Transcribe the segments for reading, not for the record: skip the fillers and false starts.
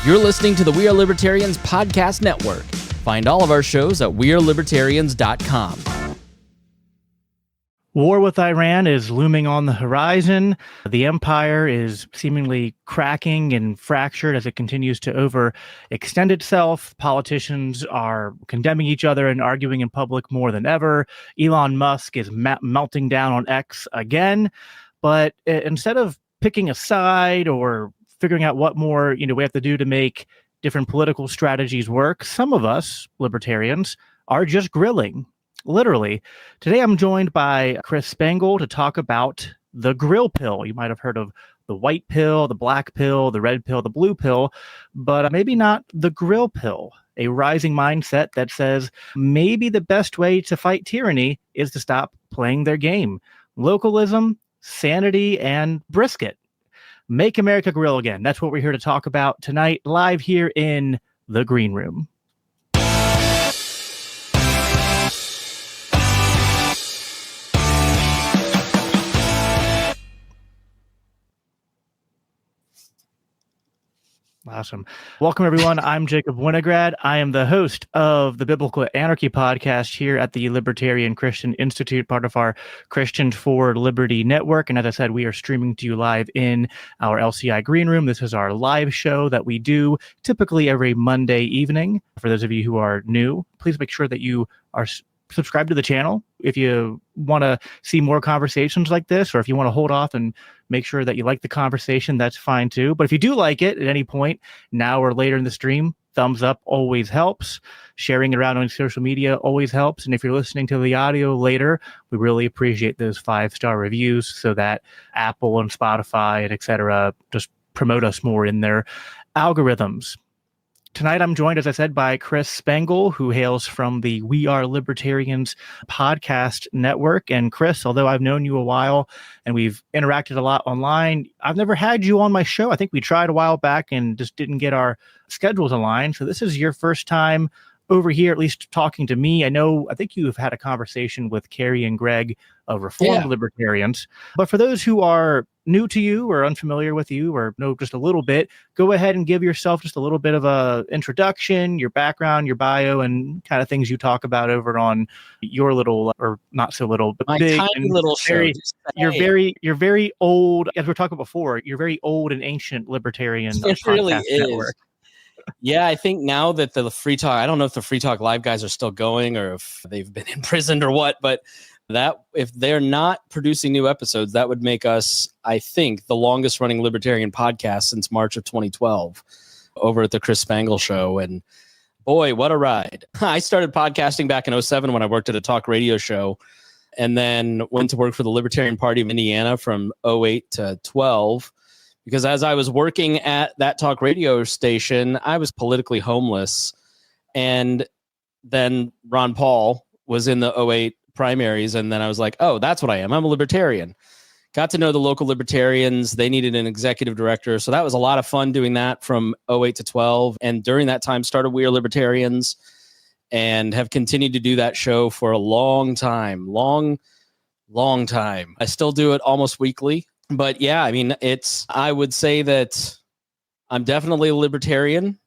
You're listening to the We Are Libertarians podcast network. Find all of our shows at wearelibertarians.com. War with Iran is looming on the horizon. The empire is seemingly cracking and fractured as it continues to overextend itself. Politicians are condemning each other and arguing in public more than ever. Elon Musk is melting down on X again. But instead of picking a side or figuring out what more we have to do to make different political strategies work, some of us libertarians are just grilling. Literally. Today I'm joined by Chris Spangle to talk about the grill pill. You might have heard of the white pill, the black pill, the red pill, the blue pill, but maybe not the grill pill. A rising mindset that says maybe the best way to fight tyranny is to stop playing their game. Localism, sanity, and brisket. Make America grill again. That's what we're here to talk about tonight, live here in the Green Room. Awesome. Welcome, everyone. I'm Jacob Winograd. I am the host of the Biblical Anarchy podcast here at the Libertarian Christian Institute, part of our Christians for Liberty network. And as I said, we are streaming to you live in our LCI Green Room. This is our live show that we do typically every Monday evening. For those of you who are new, please make sure that you are subscribe to the channel if you want to see more conversations like this, or if you want to hold off and make sure that you like the conversation, that's fine too. But if you do like it at any point, now or later in the stream, thumbs up always helps. Sharing it around on social media always helps. And if you're listening to the audio later, we really appreciate those 5-star reviews so that Apple and Spotify and etc. just promote us more in their algorithms. Tonight, I'm joined, as I said, by Chris Spangle, who hails from the We Are Libertarians podcast network. And Chris, although I've known you a while and we've interacted a lot online, I've never had you on my show. I think we tried a while back and just didn't get our schedules aligned. So this is your first time over here, at least talking to me. I think you've had a conversation with Carrie and Greg of Reformed Libertarians. But for those who are new to you or unfamiliar with you or know just a little bit, go ahead and give yourself just a little bit of a introduction, your background, your bio, and kind of things you talk about over on your little, or not so little, but my big tiny little show. You're very old, as we were talking before, you're very old and ancient libertarian. It really is. Network. Yeah, I think now that the Free Talk, I don't know if the Free Talk Live guys are still going or if they've been imprisoned or what, but that if they're not producing new episodes, that would make us, I think, the longest running libertarian podcast since March of 2012 over at the Chris Spangle Show. And boy, what a ride. I started podcasting back in 2007 when I worked at a talk radio show, and then went to work for the Libertarian Party of Indiana from 2008 to 12. Because as I was working at that talk radio station, I was politically homeless. And then Ron Paul was in the 2008 primaries. And then I was like, oh, that's what I am. I'm a libertarian. Got to know the local libertarians. They needed an executive director. So that was a lot of fun doing that from 2008 to 12. And during that time, started We Are Libertarians and have continued to do that show for a long time. Long time. I still do it almost weekly. But yeah, I mean, I would say that I'm definitely a libertarian,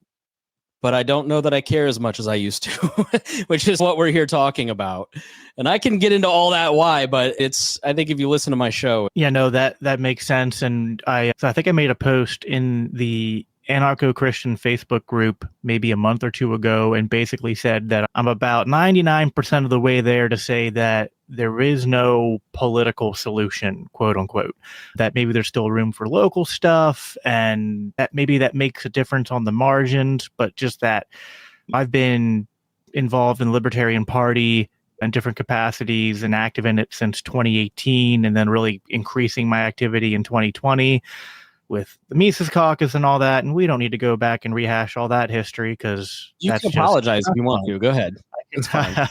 but I don't know that I care as much as I used to, which is what we're here talking about. And I can get into all that why, but I think if you listen to my show. Yeah, no, that makes sense. And I think I made a post in the anarcho-Christian Facebook group maybe a month or two ago and basically said that I'm about 99% of the way there to say that there is no political solution, quote unquote, that maybe there's still room for local stuff and that maybe that makes a difference on the margins, but just that I've been involved in the Libertarian Party in different capacities and active in it since 2018 and then really increasing my activity in 2020. With the Mises Caucus and all that, and we don't need to go back and rehash all that history because you can apologize if you want to. Go ahead, it's fine.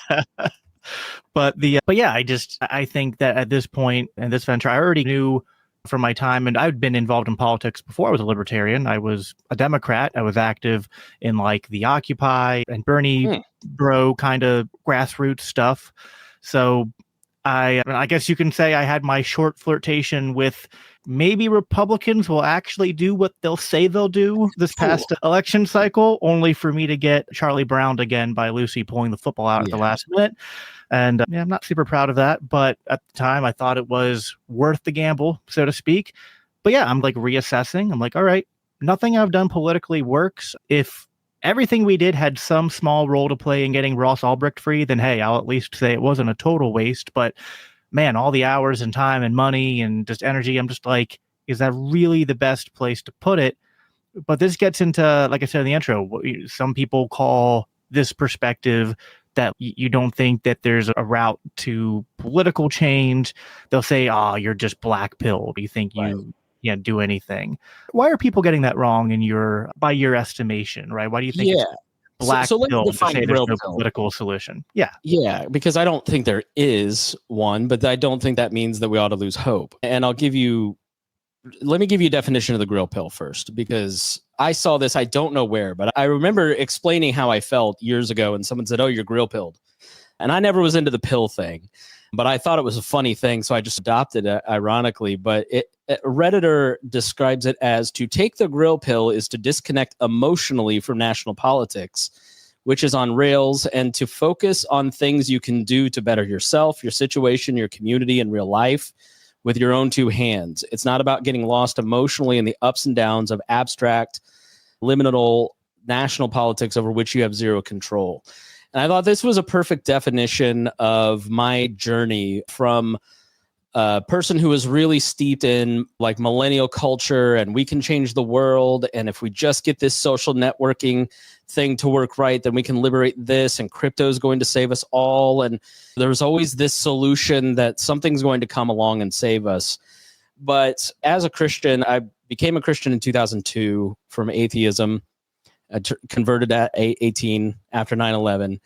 But yeah, I think that at this point in this venture, I already knew from my time, and I'd been involved in politics before I was a libertarian. I was a Democrat. I was active in like the Occupy and Bernie bro kind of grassroots stuff. So I guess you can say I had my short flirtation with maybe Republicans will actually do what they'll say they'll do this past election cycle, only for me to get Charlie Browned again by Lucy pulling the football out at the last minute. And I'm not super proud of that, but at the time I thought it was worth the gamble, so to speak. But yeah, I'm like reassessing. I'm like, all right, nothing I've done politically works. If everything we did had some small role to play in getting Ross Ulbricht free, then hey, I'll at least say it wasn't a total waste. But man, all the hours and time and money and just energy, I'm just like, is that really the best place to put it? But this gets into, like I said in the intro, some people call this perspective that you don't think that there's a route to political change. They'll say, oh, you're just black pilled. You think you can't do anything. Why are people getting that wrong by your estimation, right? Why do you think it's black pill to say there's no political solution? Yeah, because I don't think there is one, but I don't think that means that we ought to lose hope. And let me give you a definition of the grill pill first, because I saw this, I don't know where, but I remember explaining how I felt years ago, and someone said, oh, you're grill pilled. And I never was into the pill thing, but I thought it was a funny thing, so I just adopted it, ironically. But Redditor describes it as, to take the grill pill is to disconnect emotionally from national politics, which is on rails, and to focus on things you can do to better yourself, your situation, your community, and real life with your own two hands. It's not about getting lost emotionally in the ups and downs of abstract, liminal national politics over which you have zero control. And I thought this was a perfect definition of my journey from a person who was really steeped in like millennial culture and we can change the world. And if we just get this social networking thing to work right, then we can liberate this, and crypto is going to save us all. And there's always this solution that something's going to come along and save us. But as a Christian, I became a Christian in 2002 from atheism. I converted at 18 after 9/11.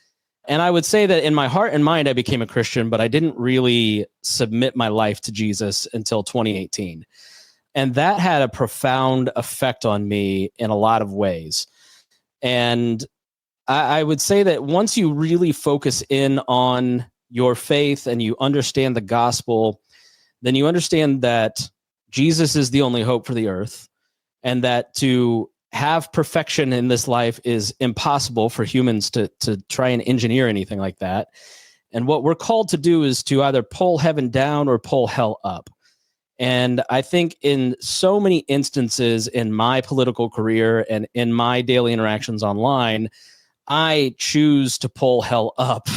And I would say that in my heart and mind, I became a Christian, but I didn't really submit my life to Jesus until 2018. And that had a profound effect on me in a lot of ways. And I would say that once you really focus in on your faith and you understand the gospel, then you understand that Jesus is the only hope for the earth, and that to have perfection in this life is impossible for humans to try and engineer anything like that. And what we're called to do is to either pull heaven down or pull hell up. And I think in so many instances in my political career and in my daily interactions online, I choose to pull hell up.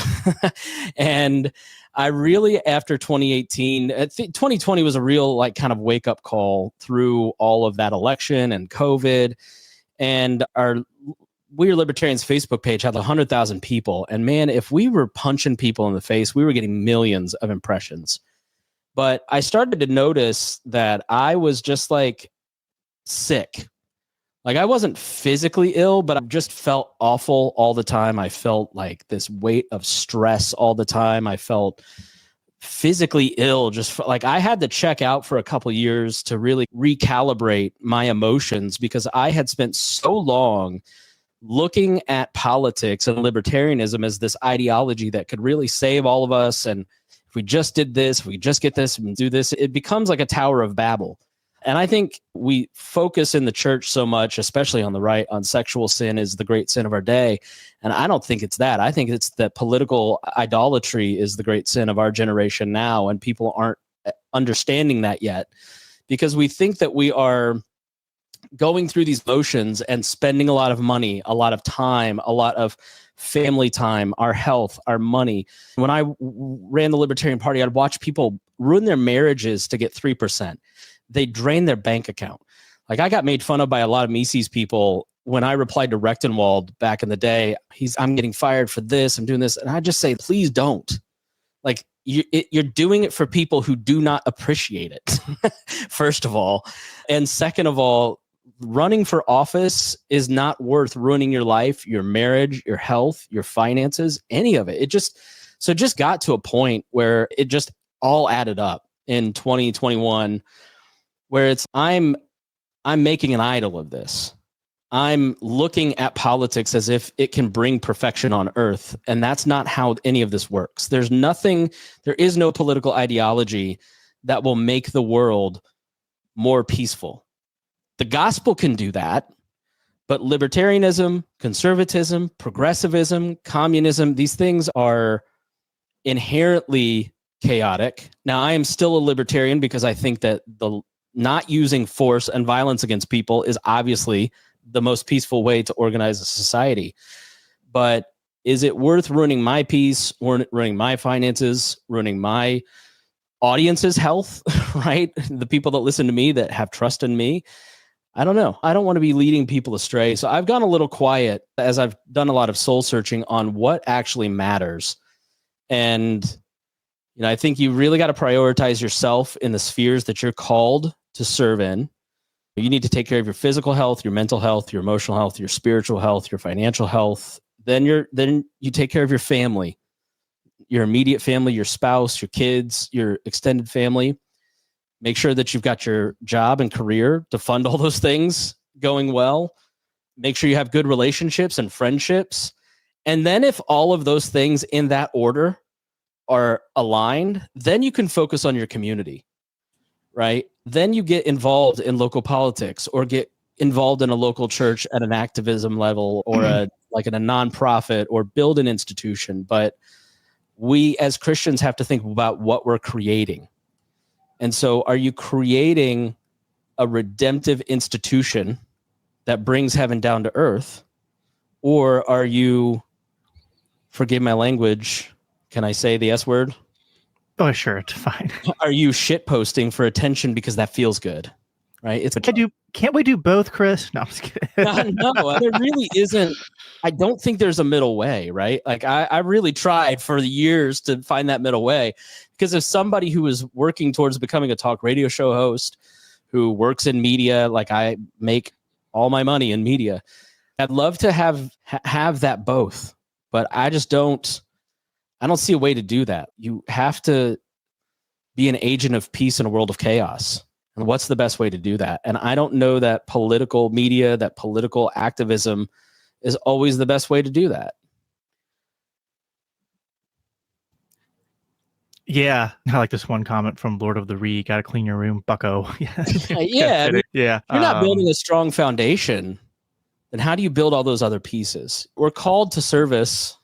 And I really, after 2018, 2020 was a real like kind of wake up call through all of that election and COVID. And our We Are Libertarians Facebook page had 100,000 people. And man, if we were punching people in the face, we were getting millions of impressions. But I started to notice that I was just like sick. Like I wasn't physically ill, but I just felt awful all the time. I felt like this weight of stress all the time. I felt physically ill, like I had to check out for a couple of years to really recalibrate my emotions, because I had spent so long looking at politics and libertarianism as this ideology that could really save all of us. And if we just did this, if we just get this and do this, it becomes like a Tower of Babel. And I think we focus in the church so much, especially on the right, on sexual sin is the great sin of our day. And I don't think it's that. I think it's that political idolatry is the great sin of our generation now. And people aren't understanding that yet, because we think that we are going through these motions and spending a lot of money, a lot of time, a lot of family time, our health, our money. When I ran the Libertarian Party, I'd watch people ruin their marriages to get 3%. They drain their bank account. Like I got made fun of by a lot of Mises people when I replied to Rechtenwald back in the day. I'm getting fired for this, I'm doing this. And I just say, please don't. Like you're doing it for people who do not appreciate it, first of all. And second of all, running for office is not worth ruining your life, your marriage, your health, your finances, any of it. It just got to a point where it just all added up in 2021, where it's I'm making an idol of this. I'm looking at politics as if it can bring perfection on earth. And that's not how any of this works. There is no political ideology that will make the world more peaceful. The gospel can do that, but libertarianism, conservatism, progressivism, communism, these things are inherently chaotic. Now, I am still a libertarian because I think that the not using force and violence against people is obviously the most peaceful way to organize a society. But is it worth ruining my peace, ruining my finances, ruining my audience's health, right? The people that listen to me, that have trust in me. I don't know. I don't want to be leading people astray. So I've gone a little quiet as I've done a lot of soul searching on what actually matters. And, you know, I think you really got to prioritize yourself in the spheres that you're called to serve in. You need to take care of your physical health, your mental health, your emotional health, your spiritual health, your financial health. Then you take care of your family, your immediate family, your spouse, your kids, your extended family. Make sure that you've got your job and career to fund all those things going well. Make sure you have good relationships and friendships. And then if all of those things in that order are aligned, then you can focus on your community, right? Then you get involved in local politics or get involved in a local church at an activism level or like in a nonprofit or build an institution. But we as Christians have to think about what we're creating. And so are you creating a redemptive institution that brings heaven down to earth? Or are you, forgive my language, can I say the S word? Oh, sure, it's fine. Are you shit posting for attention because that feels good? Right? Can't we do both, Chris? No, I'm just kidding. No, there really isn't. I don't think there's a middle way, right? Like I really tried for years to find that middle way, because as somebody who is working towards becoming a talk radio show host, who works in media, like I make all my money in media, I'd love to have that both, but I don't see a way to do that. You have to be an agent of peace in a world of chaos. And what's the best way to do that? And I don't know that political media, that political activism is always the best way to do that. Yeah. I like this one comment from Lord of the Ree, gotta clean your room, bucko. Yeah. I mean, yeah. If you're not building a strong foundation, then how do you build all those other pieces? We're called to service,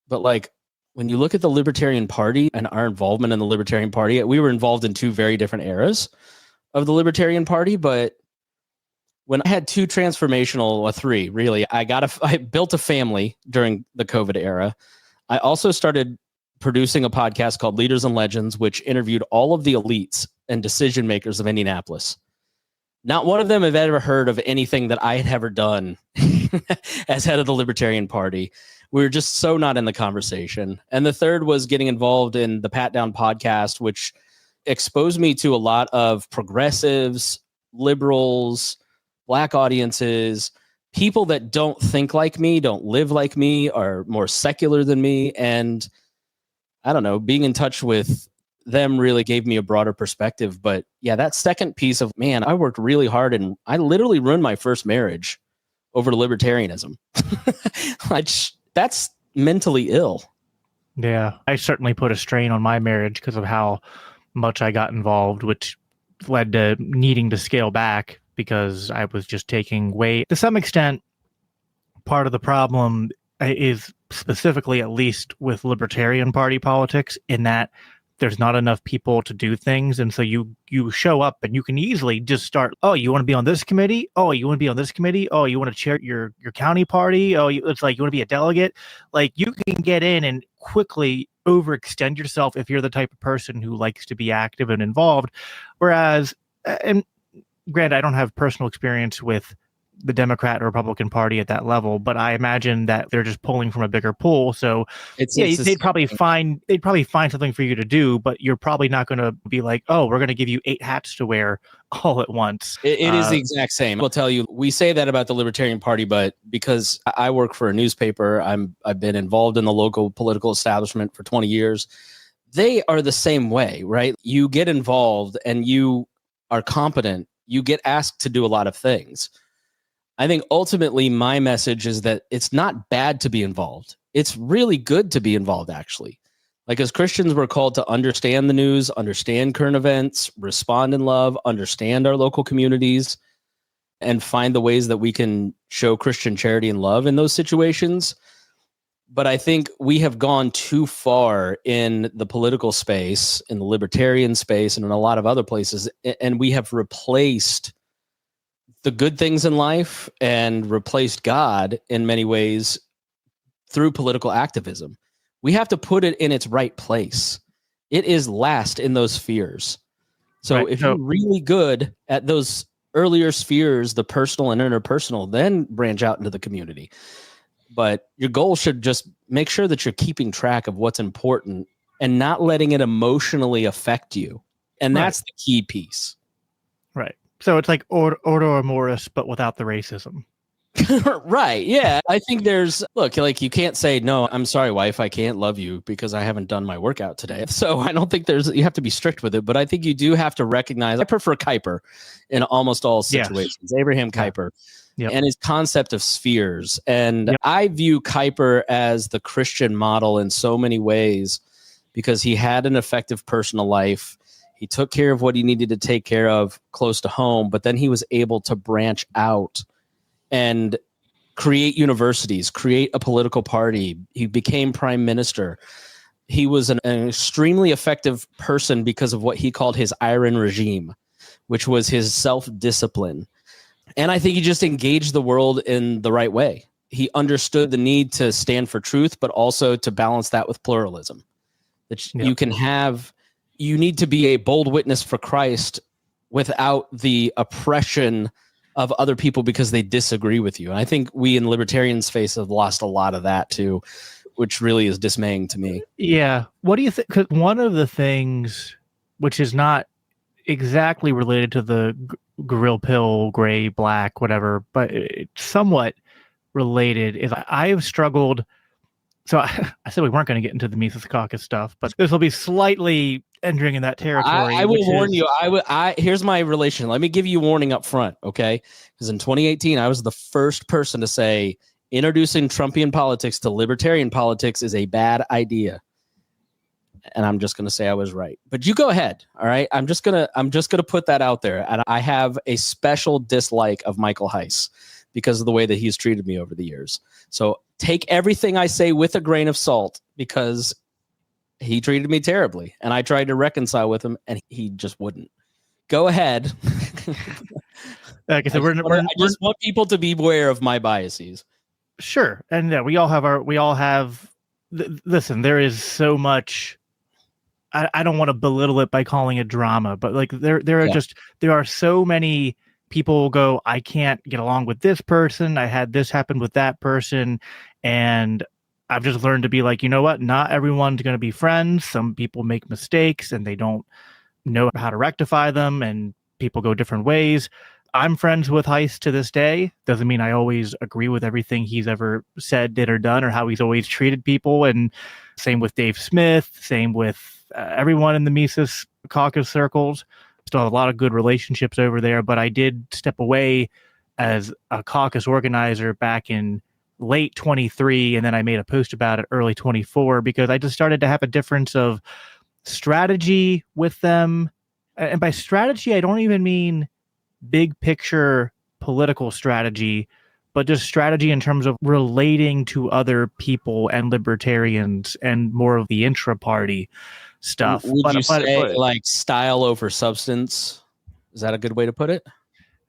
but like when you look at the Libertarian Party and our involvement in the Libertarian Party, we were involved in two very different eras of the Libertarian Party. But when I had three, really, I built a family during the COVID era. I also started producing a podcast called Leaders and Legends, which interviewed all of the elites and decision makers of Indianapolis. Not one of them have ever heard of anything that I had ever done as head of the Libertarian Party. We were just so not in the conversation. And the third was getting involved in the Pat Down podcast, which exposed me to a lot of progressives, liberals, Black audiences, people that don't think like me, don't live like me, are more secular than me. And I don't know, being in touch with them really gave me a broader perspective. But yeah, that second piece of, man, I worked really hard and I literally ruined my first marriage over libertarianism. That's mentally ill. Yeah, I certainly put a strain on my marriage because of how much I got involved, which led to needing to scale back because I was just taking way. To some extent, part of the problem is specifically, at least with Libertarian Party politics, in that there's not enough people to do things. And so you show up and you can easily just start, oh, you want to be on this committee? Oh, you want to be on this committee? Oh, you want to chair your county party? Oh, it's like you want to be a delegate? Like you can get in and quickly overextend yourself if you're the type of person who likes to be active and involved. Whereas, and granted, I don't have personal experience with the Democrat or Republican Party at that level, but I imagine that they're just pulling from a bigger pool. So they'd probably find something for you to do, but you're probably not going to be like, oh, we're going to give you 8 hats to wear all at once. It is the exact same. I'll tell you, we say that about the Libertarian Party, but because I work for a newspaper, I've been involved in the local political establishment for 20 years. They are the same way, right? You get involved and you are competent. You get asked to do a lot of things. I think ultimately my message is that it's not bad to be involved. It's really good to be involved, actually. Like, as Christians, we're called to understand the news, understand current events, respond in love, understand our local communities, and find the ways that we can show Christian charity and love in those situations. But I think we have gone too far in the political space, in the libertarian space, and in a lot of other places, and we have replaced the good things in life and replaced God in many ways through political activism. We have to put it in its right place. It is last in those spheres. So Right. if you're really good at those earlier spheres, the personal and interpersonal, then branch out into the community. But your goal should just make sure that you're keeping track of what's important and not letting it emotionally affect you. And that's the key piece. Right. So it's like order amoris, but without the racism. Right. Yeah. I think look, like, you can't say, no, I'm sorry, wife, I can't love you because I haven't done my workout today. So I don't think you have to be strict with it, but I think you do have to recognize, I prefer Kuyper in almost all situations. Yes. Abraham Kuyper. Yep. And his concept of spheres. And I view Kuyper as the Christian model in so many ways because he had an effective personal life. He took care of what he needed to take care of close to home, but then he was able to branch out and create universities, create a political party. He became prime minister. He was an extremely effective person because of what he called his iron regime, which was his self-discipline. And I think he just engaged the world in the right way. He understood the need to stand for truth, but also to balance that with pluralism. That you need to be a bold witness for Christ without the oppression of other people because they disagree with you. And I think we in libertarian space have lost a lot of that too, which really is dismaying to me. Yeah. What do you think? Because one of the things, which is not exactly related to the grill pill, gray, black, whatever, but it's somewhat related, is I have struggled. So I said we weren't going to get into the Mises Caucus stuff, but this will be slightly entering in that territory. I will warn you. Here's my relation. Let me give you a warning up front, okay? Because in 2018, I was the first person to say introducing Trumpian politics to libertarian politics is a bad idea. And I'm just going to say I was right. But you go ahead, all right? I'm just going to put that out there. And I have a special dislike of Michael Heiss because of the way that he's treated me over the years. So take everything I say with a grain of salt because he treated me terribly. And I tried to reconcile with him and he just wouldn't. Go ahead. Like I said, I just want people to be aware of my biases. Sure. And yeah, we all have, listen, there is so much. I don't want to belittle it by calling it drama, but like there are so many people go, I can't get along with this person. I had this happen with that person. And I've just learned to be like, you know what? Not everyone's going to be friends. Some people make mistakes and they don't know how to rectify them and people go different ways. I'm friends with Heiss to this day. Doesn't mean I always agree with everything he's ever said, did, or done, or how he's always treated people. And same with Dave Smith, same with everyone in the Mises Caucus circles. Still have a lot of good relationships over there, but I did step away as a caucus organizer back in late 23, and then I made a post about it early 24 because I just started to have a difference of strategy with them. And by strategy, I don't even mean big picture political strategy, but just strategy in terms of relating to other people and libertarians and more of the intra-party stuff. Would you say like style over substance? Is that a good way to put it?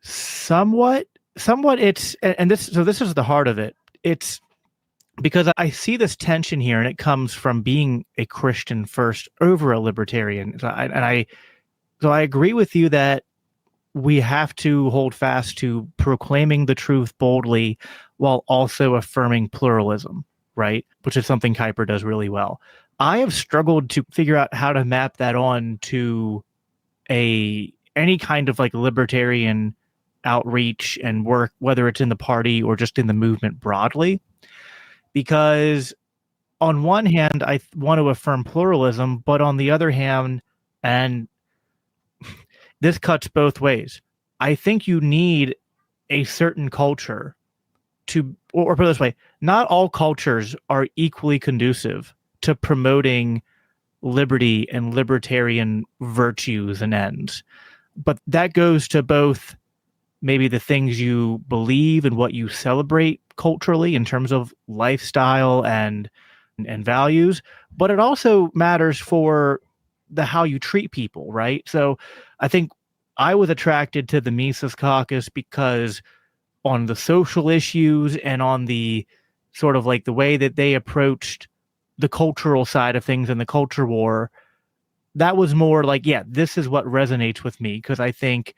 Somewhat it's, and this is the heart of it. It's because I see this tension here and it comes from being a Christian first over a libertarian. So I agree with you that we have to hold fast to proclaiming the truth boldly while also affirming pluralism, right? Which is something Kuyper does really well. I have struggled to figure out how to map that on to any kind of like libertarian outreach and work, whether it's in the party or just in the movement broadly. Because on one hand, I want to affirm pluralism, but on the other hand, and this cuts both ways, I think you need a certain culture to, or put it this way, not all cultures are equally conducive to promoting liberty and libertarian virtues and ends. But that goes to both maybe the things you believe and what you celebrate culturally in terms of lifestyle and values, but it also matters for the how you treat people, right? So I think I was attracted to the Mises Caucus because on the social issues and on the sort of like the way that they approached the cultural side of things and the culture war, that was more like, yeah, this is what resonates with me, because I think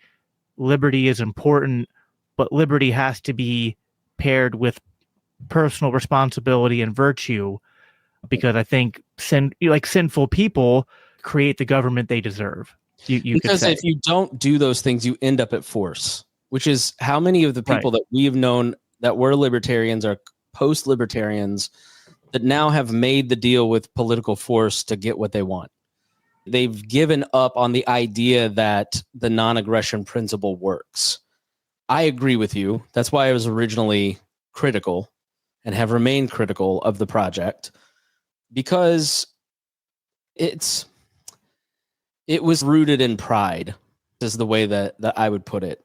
liberty is important, but liberty has to be paired with personal responsibility and virtue, because I think sinful people create the government they deserve. You Because could say. if you don't do those things, you end up at force, which is how many of the people that we have known that were libertarians are post-libertarians that now have made the deal with political force to get what they want. They've given up on the idea that the non-aggression principle works. I agree with you. That's why I was originally critical and have remained critical of the project, because it was rooted in pride, is the way that I would put it.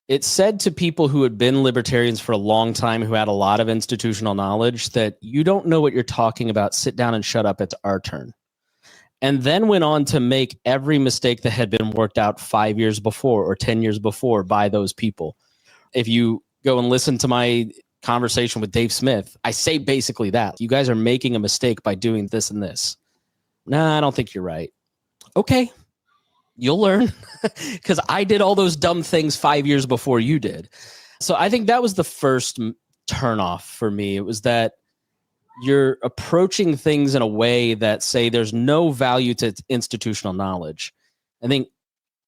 It said to people who had been libertarians for a long time, who had a lot of institutional knowledge, that you don't know what you're talking about. Sit down and shut up. It's our turn. And then went on to make every mistake that had been worked out 5 years before or 10 years before by those people. If you go and listen to my conversation with Dave Smith, I say basically that. You guys are making a mistake by doing this and this. Nah, I don't think you're right. Okay, you'll learn, because I did all those dumb things 5 years before you did. So I think that was the first turnoff for me. It was that you're approaching things in a way that say there's no value to institutional knowledge. I think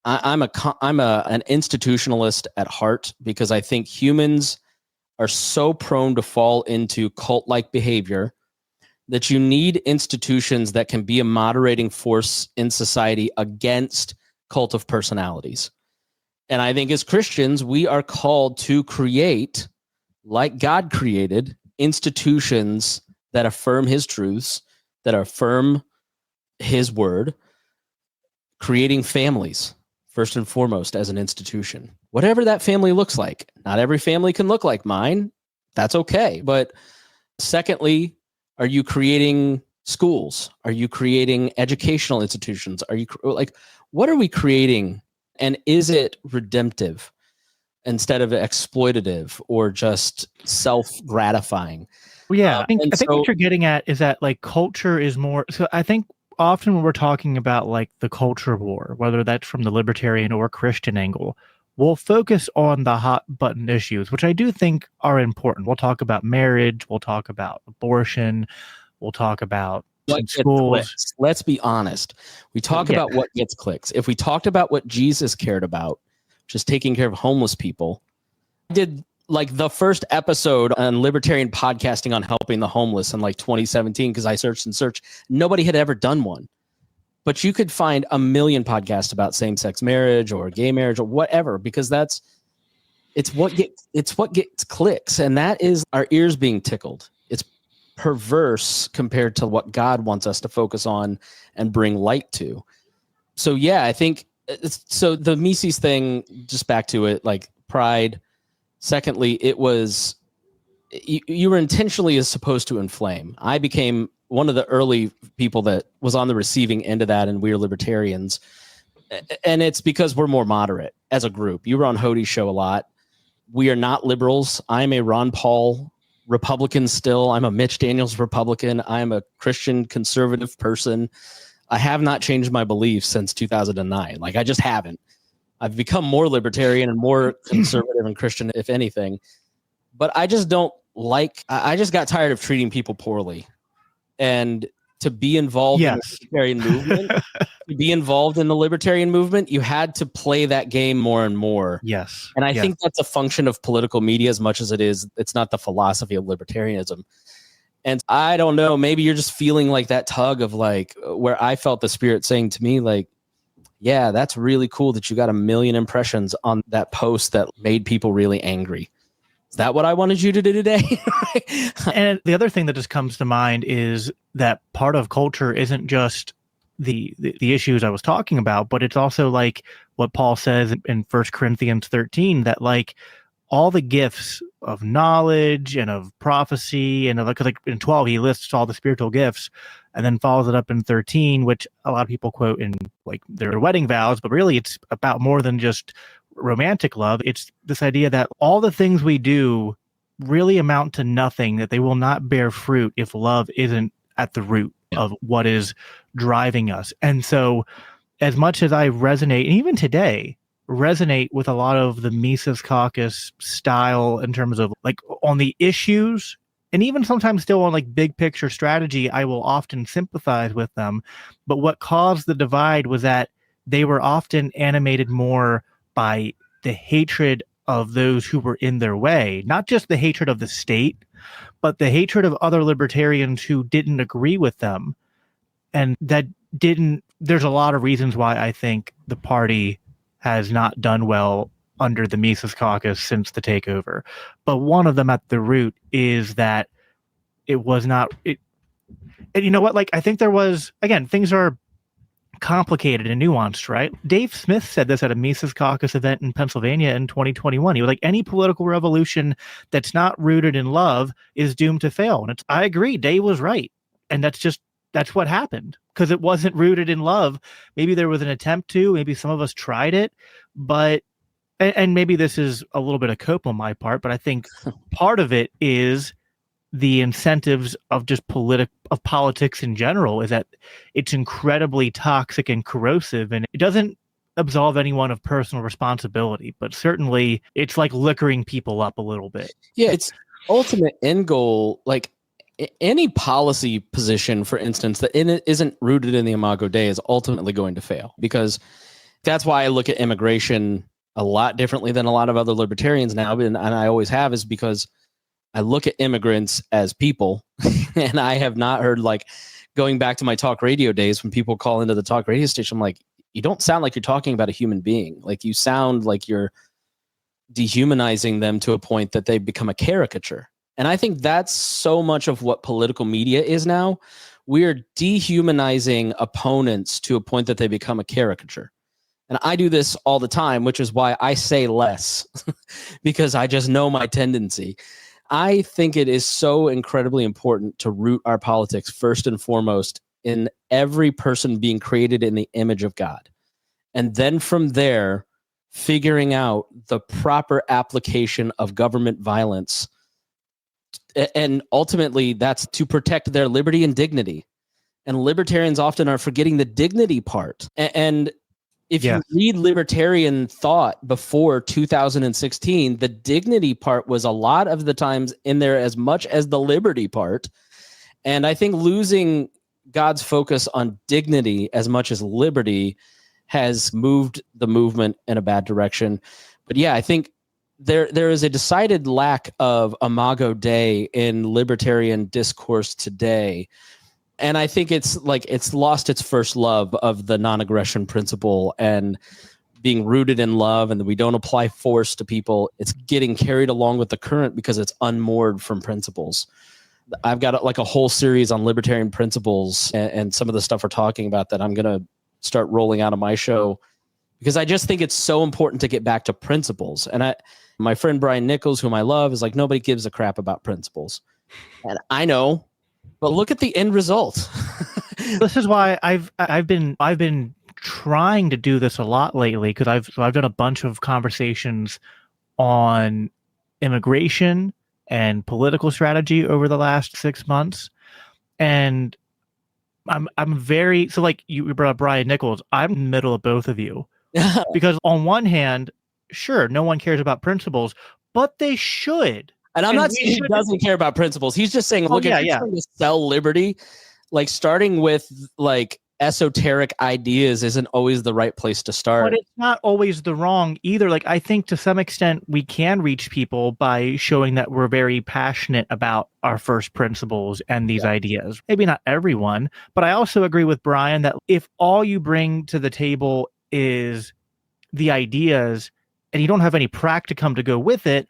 I'm an institutionalist at heart, because I think humans are so prone to fall into cult-like behavior that you need institutions that can be a moderating force in society against cult of personalities. And I think as Christians, we are called to create, like God created, institutions that affirm his truths, that affirm his word, creating families, first and foremost, as an institution. Whatever that family looks like. Not every family can look like mine. That's okay. But secondly, are you creating schools? Are you creating educational institutions? Are you what are we creating? And is it redemptive instead of exploitative or just self-gratifying? Well, yeah, I think what you're getting at is that like culture is more. So I think often when we're talking about like the culture war, whether that's from the libertarian or Christian angle, we'll focus on the hot button issues, which I do think are important. We'll talk about marriage. We'll talk about abortion. We'll talk about schools. Let's be honest. We talk about what gets clicks. If we talked about what Jesus cared about, just taking care of homeless people, I did like the first episode on libertarian podcasting on helping the homeless in like 2017, because I searched. Nobody had ever done one. But you could find a million podcasts about same-sex marriage or gay marriage or whatever, because it's what gets clicks, and that is our ears being tickled. It's perverse compared to what God wants us to focus on and bring light to. So yeah, I think so. The Mises thing, just back to it, like pride. Secondly, it was you were intentionally supposed to inflame. I became one of the early people that was on the receiving end of that, and we are libertarians. And it's because we're more moderate as a group. You were on Hodie's show a lot. We are not liberals. I'm a Ron Paul Republican still. I'm a Mitch Daniels Republican. I'm a Christian conservative person. I have not changed my beliefs since 2009. Like, I just haven't. I've become more libertarian and more conservative and Christian, if anything. But I just don't like, I just got tired of treating people poorly. And to be involved in the libertarian movement, you had to play that game more and more. Yes. And I think that's a function of political media as much as it's not the philosophy of libertarianism. And I don't know, maybe you're just feeling like that tug of like where I felt the Spirit saying to me, like, yeah, that's really cool that you got 1 million impressions on that post that made people really angry. Is that what I wanted you to do today? And the other thing that just comes to mind is that part of culture isn't just the issues I was talking about, but it's also like what Paul says in 1 Corinthians 13, that like all the gifts of knowledge and of prophecy and because like in 12 he lists all the spiritual gifts and then follows it up in 13, which a lot of people quote in like their wedding vows, but really it's about more than just romantic love. It's this idea that all the things we do really amount to nothing, that they will not bear fruit if love isn't at the root of what is driving us. And so as much as I resonate, and even today, resonate with a lot of the Mises Caucus style in terms of like on the issues, and even sometimes still on like big picture strategy, I will often sympathize with them. But what caused the divide was that they were often animated more by the hatred of those who were in their way, not just the hatred of the state, but the hatred of other libertarians who didn't agree with them. And there's a lot of reasons why I think the party has not done well under the Mises Caucus since the takeover. But one of them at the root is that it was not, and you know what, like, I think there was, again, things are complicated and nuanced, right? Dave Smith said this at a Mises Caucus event in Pennsylvania in 2021. He was like, any political revolution that's not rooted in love is doomed to fail. And I agree, Dave was right. And that's what happened, because it wasn't rooted in love. Maybe there was an attempt to, maybe some of us tried it, but, and maybe this is a little bit of cope on my part, but I think part of it is the incentives of just politics in general, is that it's incredibly toxic and corrosive, and it doesn't absolve anyone of personal responsibility, but certainly it's like liquoring people up a little bit. Yeah, it's ultimate end goal. Like any policy position, for instance, that isn't rooted in the Imago Dei is ultimately going to fail, because that's why I look at immigration a lot differently than a lot of other libertarians now, and I always have, is because I look at immigrants as people. And I have not heard, like, going back to my talk radio days, when people call into the talk radio station, I'm like, you don't sound like you're talking about a human being. Like, you sound like you're dehumanizing them to a point that they become a caricature. And I think that's so much of what political media is now. We're dehumanizing opponents to a point that they become a caricature. And I do this all the time, which is why I say less, because I just know my tendency. I think it is so incredibly important to root our politics first and foremost in every person being created in the image of God. And then from there, figuring out the proper application of government violence. And ultimately, that's to protect their liberty and dignity. And libertarians often are forgetting the dignity part. And if you read libertarian thought before 2016, the dignity part was a lot of the times in there as much as the liberty part. And I think losing God's focus on dignity as much as liberty has moved the movement in a bad direction. But yeah, I think there is a decided lack of Imago Dei in libertarian discourse today. And I think it's lost its first love of the non-aggression principle and being rooted in love, and that we don't apply force to people. It's getting carried along with the current because it's unmoored from principles. I've got like a whole series on libertarian principles and some of the stuff we're talking about that I'm going to start rolling out on my show, because I just think it's so important to get back to principles. And my friend Brian Nichols, whom I love, is like, nobody gives a crap about principles. And I know, but look at the end result. This is why I've been trying to do this a lot lately, because I've done a bunch of conversations on immigration and political strategy over the last 6 months, and I'm very, so like you brought up Brian Nichols, I'm in the middle of both of you, because on one hand, sure, no one cares about principles, but they should. And I'm not saying he doesn't care about principles. He's just saying, look, if you're trying to sell liberty, like starting with like esoteric ideas isn't always the right place to start. But it's not always the wrong either. Like, I think to some extent we can reach people by showing that we're very passionate about our first principles and these ideas. Maybe not everyone, but I also agree with Brian that if all you bring to the table is the ideas and you don't have any practicum to go with it,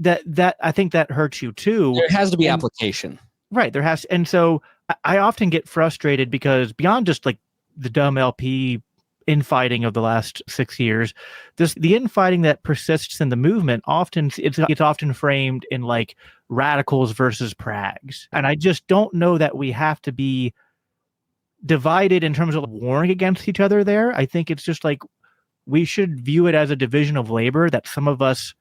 that I think that hurts you too. There has to be application. Right. There has. And so I often get frustrated because beyond just like the dumb LP infighting of the last 6 years, the infighting that persists in the movement it's often framed in like radicals versus prags. And I just don't know that we have to be divided in terms of warring against each other there. I think it's just like we should view it as a division of labor, that some of us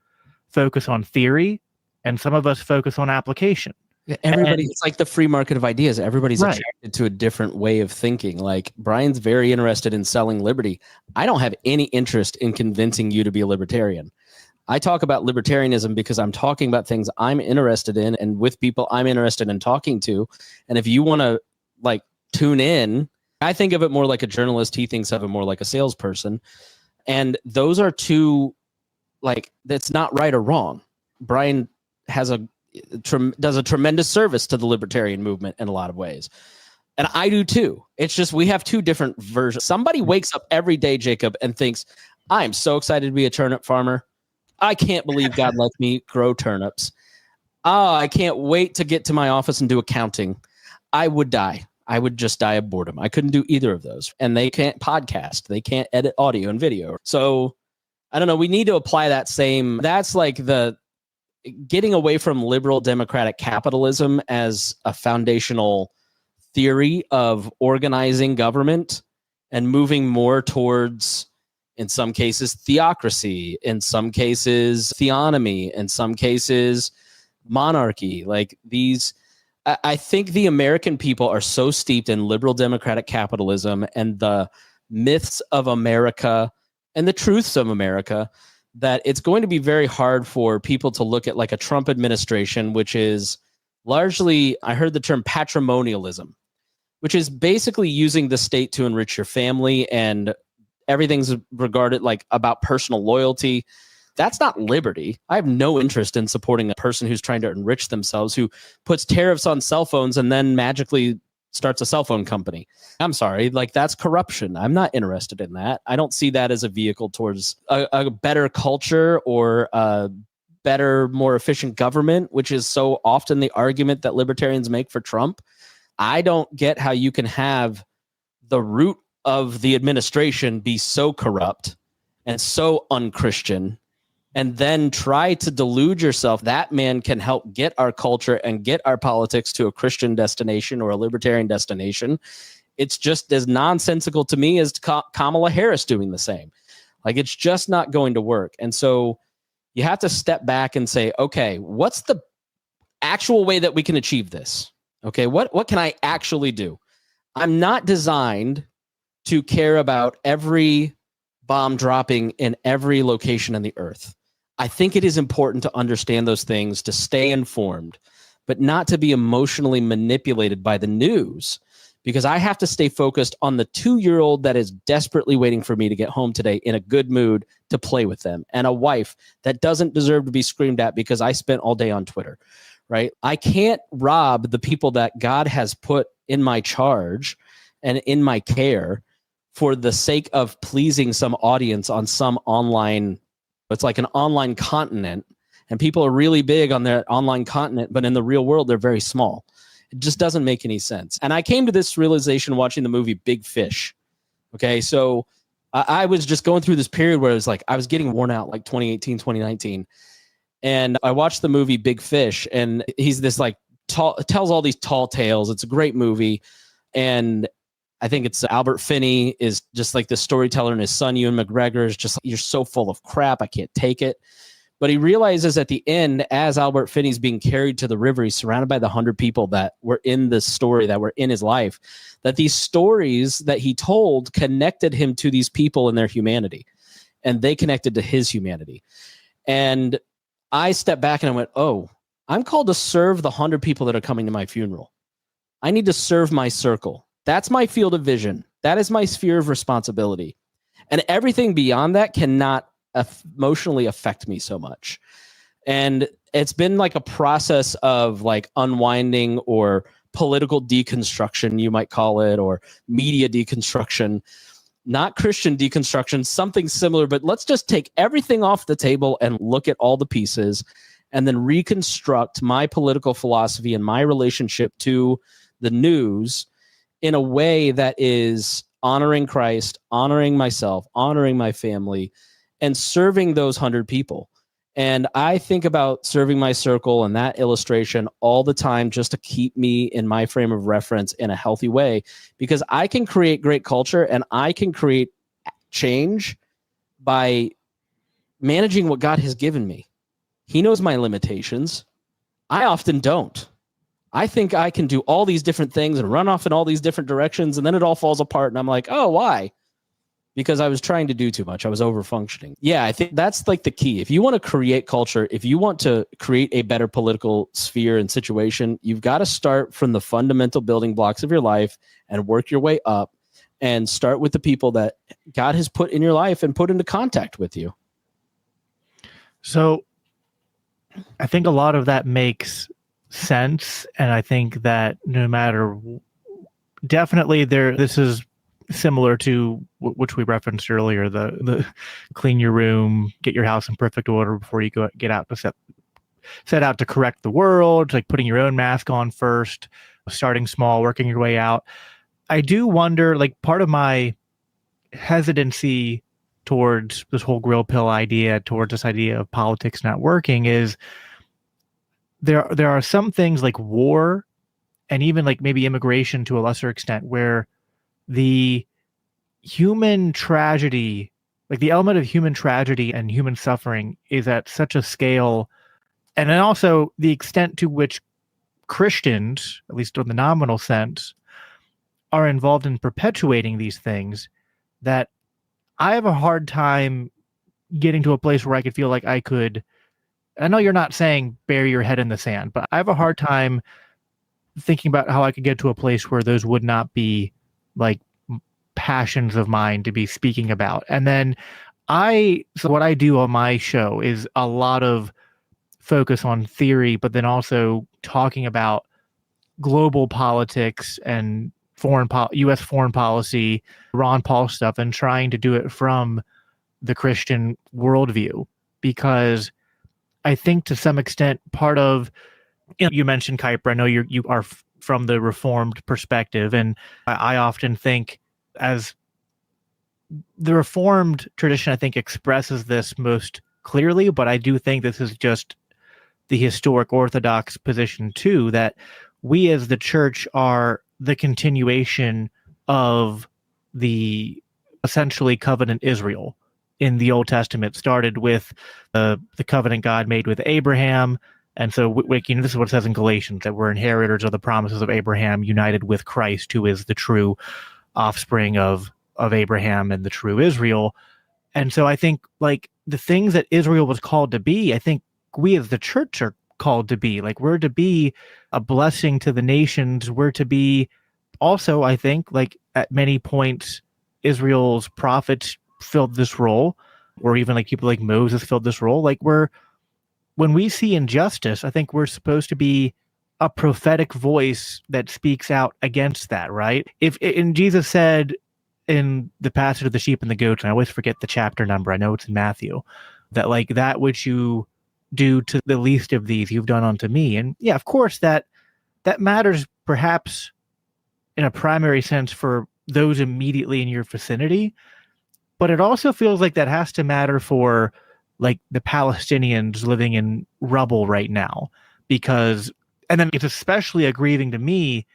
focus on theory and some of us focus on application. It's like the free market of ideas. Everybody's Right. attracted to a different way of thinking. Like Brian's very interested in selling liberty. I don't have any interest in convincing you to be a libertarian. I talk about libertarianism because I'm talking about things I'm interested in and with people I'm interested in talking to. And if you want to like tune in, I think of it more like a journalist. He thinks of it more like a salesperson. And those are two, like, that's not right or wrong. Brian does a tremendous service to the libertarian movement in a lot of ways. And I do too. It's just we have two different versions. Somebody wakes up every day, Jacob, and thinks, I'm so excited to be a turnip farmer. I can't believe God lets me grow turnips. Oh, I can't wait to get to my office and do accounting. I would die. I would just die of boredom. I couldn't do either of those. And they can't podcast. They can't edit audio and video. So I don't know. We need to apply that same. That's like the getting away from liberal democratic capitalism as a foundational theory of organizing government and moving more towards, in some cases, theocracy, in some cases, theonomy, in some cases, monarchy. Like these, I think the American people are so steeped in liberal democratic capitalism and the myths of America and the truths of America that it's going to be very hard for people to look at like a Trump administration, which is largely, I heard the term patrimonialism, which is basically using the state to enrich your family and everything's regarded like about personal loyalty. That's not liberty. I have no interest in supporting a person who's trying to enrich themselves, who puts tariffs on cell phones and then magically starts a cell phone company. I'm sorry, like that's corruption. I'm not interested in that. I don't see that as a vehicle towards a better culture or a better, more efficient government, which is so often the argument that libertarians make for Trump. I don't get how you can have the root of the administration be so corrupt and so unchristian and then try to delude yourself that man can help get our culture and get our politics to a Christian destination or a libertarian destination. It's just as nonsensical to me as Kamala Harris doing the same. Like it's just not going to work. And so you have to step back and say, okay, what's the actual way that we can achieve this? Okay, what can I actually do? I'm not designed to care about every bomb dropping in every location on the earth. I think it is important to understand those things, to stay informed, but not to be emotionally manipulated by the news, because I have to stay focused on the 2-year-old that is desperately waiting for me to get home today in a good mood to play with them, and a wife that doesn't deserve to be screamed at because I spent all day on Twitter, right? I can't rob the people that God has put in my charge and in my care for the sake of pleasing some audience on some online. It's like an online continent, and people are really big on their online continent, but in the real world, they're very small. It just doesn't make any sense. And I came to this realization watching the movie Big Fish. Okay, so I was just going through this period where it was like I was getting worn out, like 2018, 2019. And I watched the movie Big Fish, and he's this like tells all these tall tales. It's a great movie. And I think it's Albert Finney is just like the storyteller, and his son, Ewan McGregor, is just, you're so full of crap. I can't take it. But he realizes at the end, as Albert Finney's being carried to the river, he's surrounded by the 100 people that were in the story, that were in his life, that these stories that he told connected him to these people and their humanity, and they connected to his humanity. And I stepped back and I went, oh, I'm called to serve the 100 people that are coming to my funeral. I need to serve my circle. That's my field of vision. That is my sphere of responsibility. And everything beyond that cannot emotionally affect me so much. And it's been like a process of like unwinding or political deconstruction, you might call it, or media deconstruction, not Christian deconstruction, something similar, but let's just take everything off the table and look at all the pieces and then reconstruct my political philosophy and my relationship to the news in a way that is honoring Christ, honoring myself, honoring my family, and serving those 100 people. And I think about serving my circle and that illustration all the time just to keep me in my frame of reference in a healthy way, because I can create great culture and I can create change by managing what God has given me. He knows my limitations. I often don't. I think I can do all these different things and run off in all these different directions, and then it all falls apart. And I'm like, oh, why? Because I was trying to do too much. I was over functioning. Yeah, I think that's like the key. If you want to create culture, if you want to create a better political sphere and situation, you've got to start from the fundamental building blocks of your life and work your way up, and start with the people that God has put in your life and put into contact with you. So I think a lot of that makes sense. And I think that no matter, definitely this is similar to which we referenced earlier, the clean your room, get your house in perfect order before you get out to set out to correct the world, like putting your own mask on first, starting small, working your way out. I do wonder, like, part of my hesitancy towards this whole grill pill idea, towards this idea of politics not working, is there are some things like war and even like maybe immigration to a lesser extent, where the human tragedy, like the element of human tragedy and human suffering, is at such a scale, and then also the extent to which Christians, at least in the nominal sense, are involved in perpetuating these things, that I have a hard time getting to a place where I could feel like I know you're not saying bury your head in the sand, but I have a hard time thinking about how I could get to a place where those would not be like passions of mine to be speaking about. And then so what I do on my show is a lot of focus on theory, but then also talking about global politics and U.S. foreign policy, Ron Paul stuff, and trying to do it from the Christian worldview. Because I think to some extent, part of, you mentioned Kuiper. I know you are from the Reformed perspective, and I often think, as the Reformed tradition, I think expresses this most clearly, but I do think this is just the historic Orthodox position too, that we as the church are the continuation of the essentially covenant Israel in the Old Testament. Started with the covenant God made with Abraham. And so this is what it says in Galatians, that we're inheritors of the promises of Abraham, united with Christ, who is the true offspring of Abraham and the true Israel. And so I think, like, the things that Israel was called to be, I think we as the church are called to be. Like, we're to be a blessing to the nations. We're to be also, I think, like, at many points, Israel's prophets filled this role, or even like people like Moses filled this role. Like, when we see injustice, I think we're supposed to be a prophetic voice that speaks out against that, right? And Jesus said in the passage of the sheep and the goats, and I always forget the chapter number, I know it's in Matthew, that like that which you do to the least of these, you've done unto me. And yeah, of course, that matters perhaps in a primary sense for those immediately in your vicinity, but it also feels like that has to matter for like the Palestinians living in rubble right now, and then it's especially grieving to me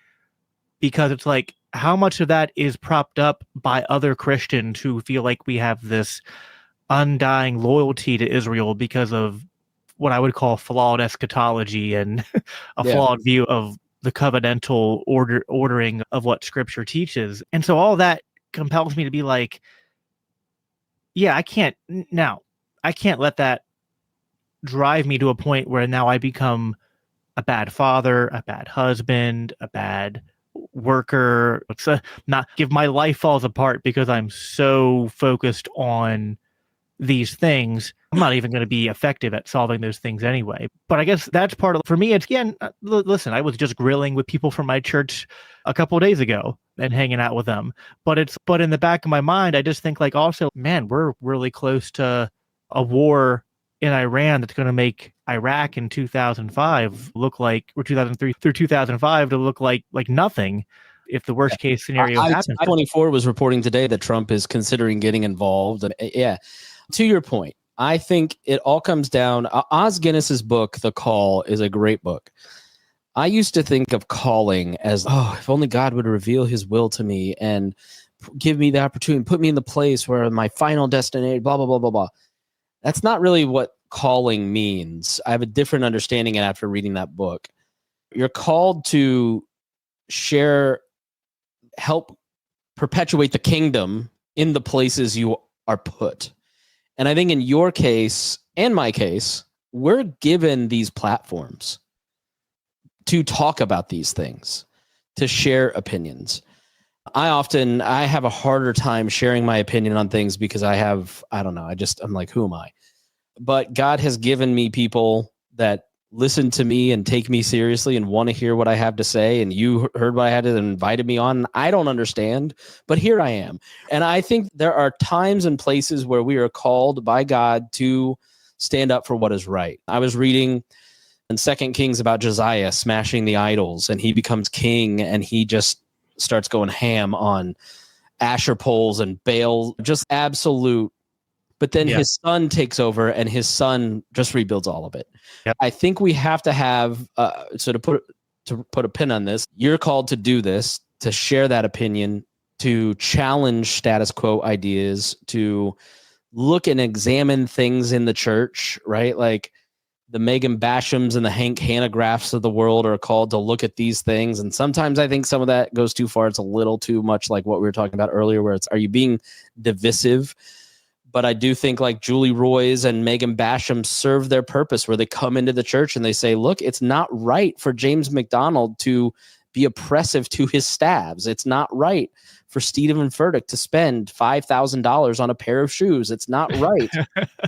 because it's like, how much of that is propped up by other Christians who feel like we have this undying loyalty to Israel because of what I would call flawed eschatology and a flawed view of the covenantal ordering of what Scripture teaches. And so all that compels me to be like, yeah, I can't let that drive me to a point where now I become a bad father, a bad husband, a bad worker. My life falls apart because I'm so focused on these things. I'm not even going to be effective at solving those things anyway. But I guess that's part of, for me, it's, again, listen, I was just grilling with people from my church a couple of days ago and hanging out with them. But in the back of my mind, I just think like, also, man, we're really close to a war in Iran that's going to make Iraq in 2005 look like, or 2003 through 2005 to look like nothing. if the worst case scenario happens. I-24 was reporting today that Trump is considering getting involved. And yeah, to your point, I think it all comes down. Os Guinness's book, The Call, is a great book. I used to think of calling as, if only God would reveal his will to me and give me the opportunity, put me in the place where my final destination, blah, blah, blah, blah, blah. That's not really what calling means. I have a different understanding after reading that book. You're called to share, help perpetuate the kingdom in the places you are put. And I think in your case and my case, we're given these platforms to talk about these things, to share opinions. I have a harder time sharing my opinion on things because I'm like, who am I? But God has given me people that listen to me and take me seriously and want to hear what I have to say. And you heard what I had and invited me on. I don't understand, but here I am. And I think there are times and places where we are called by God to stand up for what is right. I was reading in 2 Kings about Josiah smashing the idols, and he becomes king, and he just starts going ham on Asher poles and Baal, just absolute. But then his son takes over, and his son just rebuilds all of it. Yep. I think we have to have to put a pin on this. You're called to do this, to share that opinion, to challenge status quo ideas, to look and examine things in the church, right? Like the Megan Bashams and the Hank Hanegraaffs of the world are called to look at these things. And sometimes I think some of that goes too far. It's a little too much like what we were talking about earlier, where are you being divisive? But I do think like Julie Roys and Megan Basham serve their purpose, where they come into the church and they say, look, it's not right for James McDonald to be oppressive to his staffs. It's not right for Stephen Furtick to spend $5,000 on a pair of shoes. It's not right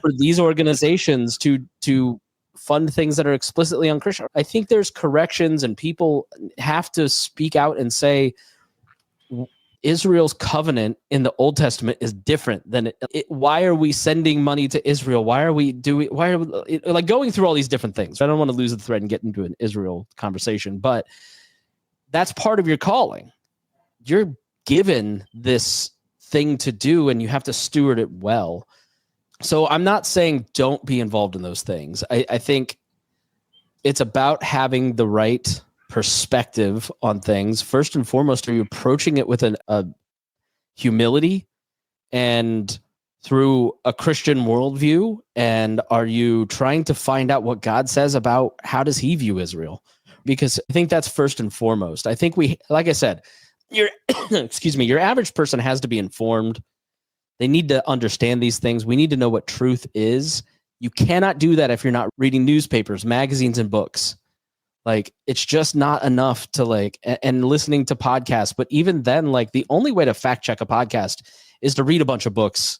for these organizations to fund things that are explicitly unchristian. I think there's corrections, and people have to speak out and say Israel's covenant in the Old Testament is different than it. Why are we sending money to Israel? Why are we like going through all these different things? I don't want to lose the thread and get into an Israel conversation, but that's part of your calling. You're given this thing to do, and you have to steward it well. So I'm not saying don't be involved in those things. I think it's about having the right perspective on things. First and foremost, are you approaching it with a humility and through a Christian worldview? And are you trying to find out what God says about how does he view Israel? Because I think that's first and foremost. I think like I said, your average person has to be informed. They need to understand these things. We need to know what truth is. You cannot do that if you're not reading newspapers, magazines, and books. Like, it's just not enough to and listening to podcasts. But even then, like, the only way to fact check a podcast is to read a bunch of books.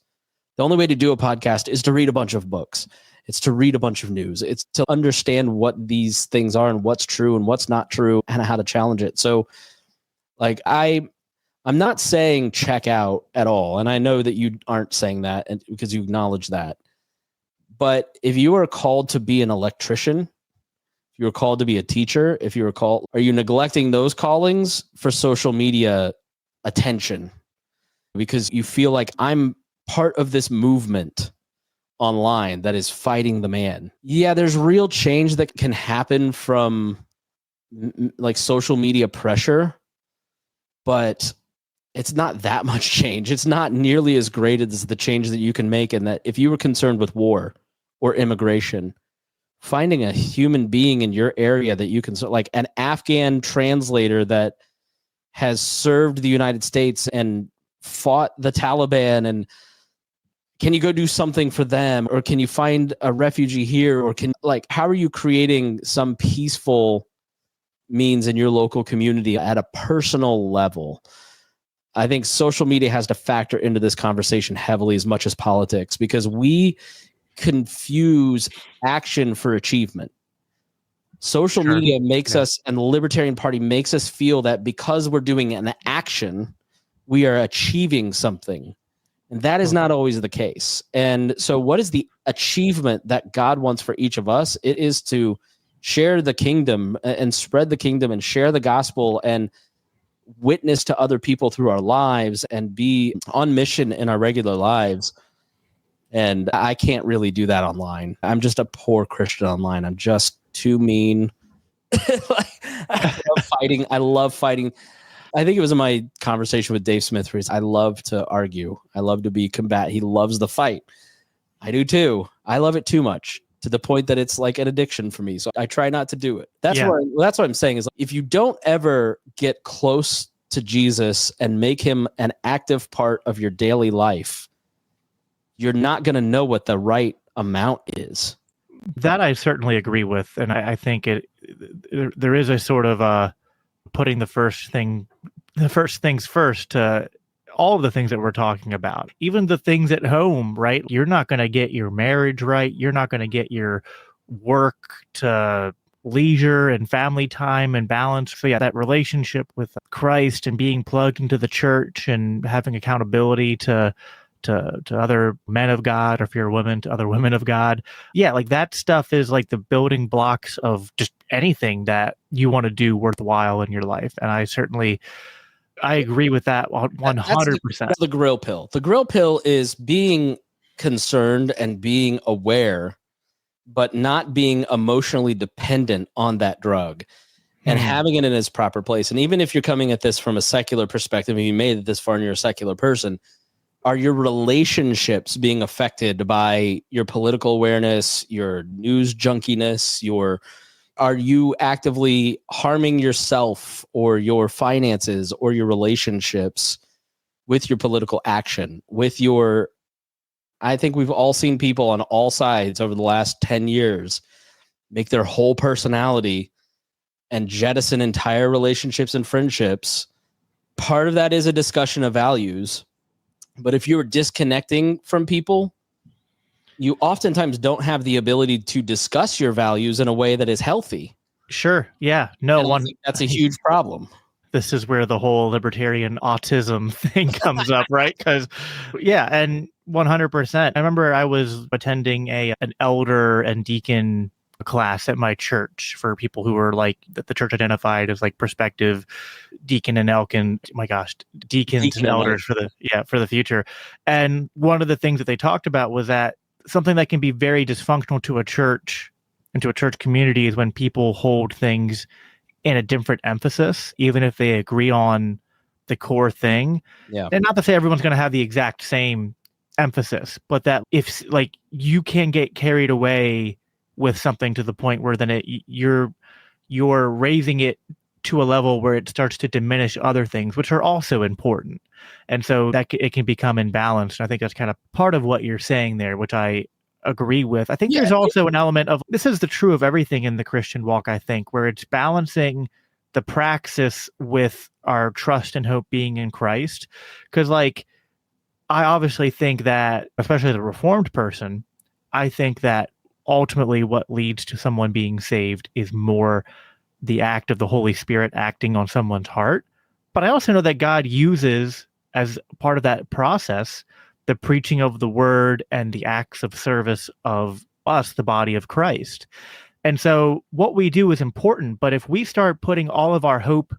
The only way to do a podcast is to read a bunch of books. It's to read a bunch of news. It's to understand what these things are and what's true and what's not true and how to challenge it. So, like, I'm not saying check out at all. And I know that you aren't saying that because you acknowledge that. But if you are called to be an electrician, if you're called to be a teacher, are you neglecting those callings for social media attention? Because you feel like I'm part of this movement online that is fighting the man. Yeah, there's real change that can happen from like social media pressure, but it's not that much change. It's not nearly as great as the change that you can make. And that if you were concerned with war or immigration, finding a human being in your area that you can, like an Afghan translator that has served the United States and fought the Taliban, and can you go do something for them? Or can you find a refugee here? Or how are you creating some peaceful means in your local community at a personal level? I think social media has to factor into this conversation heavily as much as politics, because we confuse action for achievement. Social media makes us, and the Libertarian Party makes us feel that because we're doing an action, we are achieving something. And that is not always the case. And so what is the achievement that God wants for each of us? It is to share the kingdom and spread the kingdom and share the gospel. And witness to other people through our lives and be on mission in our regular lives. And I can't really do that online. I'm just a poor Christian online. I'm just too mean. I love fighting. I think it was in my conversation with Dave Smith where I love to argue. I love to be combative. He loves the fight. I do too. I love it too much to the point that it's like an addiction for me. So I try not to do it. That's what I'm saying is, if you don't ever get close to Jesus and make him an active part of your daily life, you're not going to know what the right amount is. That I certainly agree with. And I think there is a sort of putting the first things first to all of the things that we're talking about, even the things at home, right? You're not going to get your marriage right. You're not going to get your work to leisure and family time and balance. So yeah, that relationship with Christ and being plugged into the church and having accountability to other men of God, or if you're a woman, to other women of God. Yeah, like that stuff is like the building blocks of just anything that you want to do worthwhile in your life. And I agree with that 100%. That's the grill pill. The grill pill is being concerned and being aware, but not being emotionally dependent on that drug and having it in its proper place. And even if you're coming at this from a secular perspective, and you made it this far and you're a secular person, are your relationships being affected by your political awareness, your news junkiness, are you actively harming yourself or your finances or your relationships with your political action, I think we've all seen people on all sides over the last 10 years make their whole personality and jettison entire relationships and friendships. Part of that is a discussion of values. But if you're disconnecting from people, you oftentimes don't have the ability to discuss your values in a way that is healthy. Sure. Yeah. No one. That's a huge problem. This is where the whole libertarian autism thing comes up, right? Because, yeah, and 100%. I remember I was attending an elder and deacon class at my church for people who were like that the church identified as like prospective deacon and elkin. My gosh, deacons and elders for the future. And one of the things that they talked about was that something that can be very dysfunctional to a church and to a church community is when people hold things in a different emphasis, even if they agree on the core thing. Yeah. And not to say everyone's going to have the exact same emphasis, but that if like you can get carried away with something to the point where then you're raising it to a level where it starts to diminish other things, which are also important. And so that it can become imbalanced. And I think that's kind of part of what you're saying there, which I agree with. I think there's also an element of, this is the true of everything in the Christian walk, I think, where it's balancing the praxis with our trust and hope being in Christ. Because like, I obviously think that, especially as a Reformed person, I think that ultimately what leads to someone being saved is more the act of the Holy Spirit acting on someone's heart. But I also know that God uses, as part of that process, the preaching of the word and the acts of service of us, the body of Christ. And so what we do is important, but if we start putting all of our hope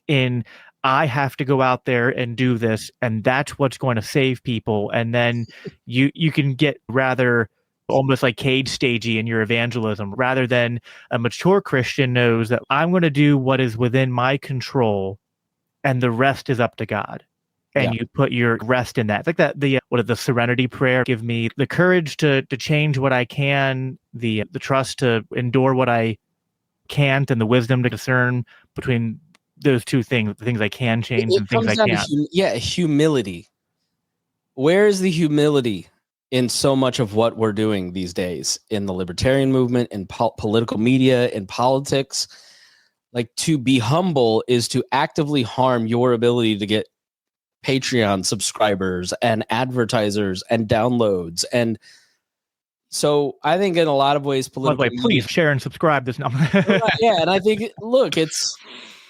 in, I have to go out there and do this, and that's what's going to save people, and then you can get rather almost like cage stagey in your evangelism, rather than a mature Christian knows that I'm going to do what is within my control and the rest is up to God. And you put your rest in that. It's like that, the serenity prayer, give me the courage to change what I can, the trust to endure what I can't, and the wisdom to discern between those two things, the things I can change and things I can't. Humility. Where is the humility in so much of what we're doing these days in the libertarian movement, in political media, in politics? Like, to be humble is to actively harm your ability to get Patreon subscribers and advertisers and downloads. And so I think in a lot of ways, political media, please share and subscribe this number. Yeah. And I think, look, this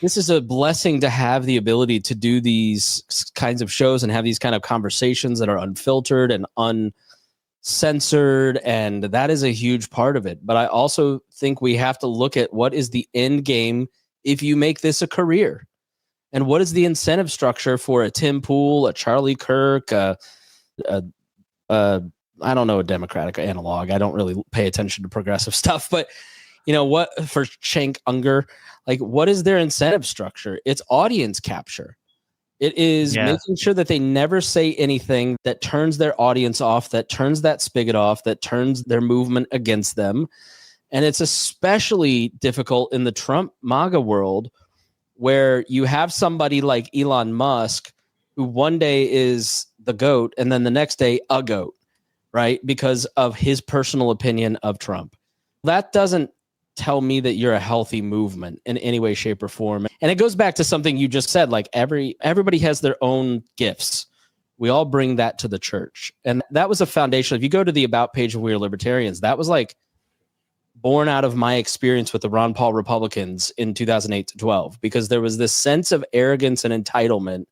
is a blessing to have the ability to do these kinds of shows and have these kind of conversations that are unfiltered and uncensored. And that is a huge part of it. But I also think we have to look at what is the end game if you make this a career. And what is the incentive structure for a Tim Pool, a Charlie Kirk, I don't know a Democratic analog. I don't really pay attention to progressive stuff, but what for Cenk Unger, like what is their incentive structure? It's audience capture. It is making sure that they never say anything that turns their audience off, that turns that spigot off, that turns their movement against them. And it's especially difficult in the Trump MAGA world, where you have somebody like Elon Musk, who one day is the GOAT and then the next day a GOAT, right? Because of his personal opinion of Trump. That doesn't tell me that you're a healthy movement in any way, shape, or form. And it goes back to something you just said, like everybody has their own gifts. We all bring that to the church. And that was a foundation. If you go to the About page of We Are Libertarians, that was like born out of my experience with the Ron Paul Republicans in 2008 to 12, because there was this sense of arrogance and entitlement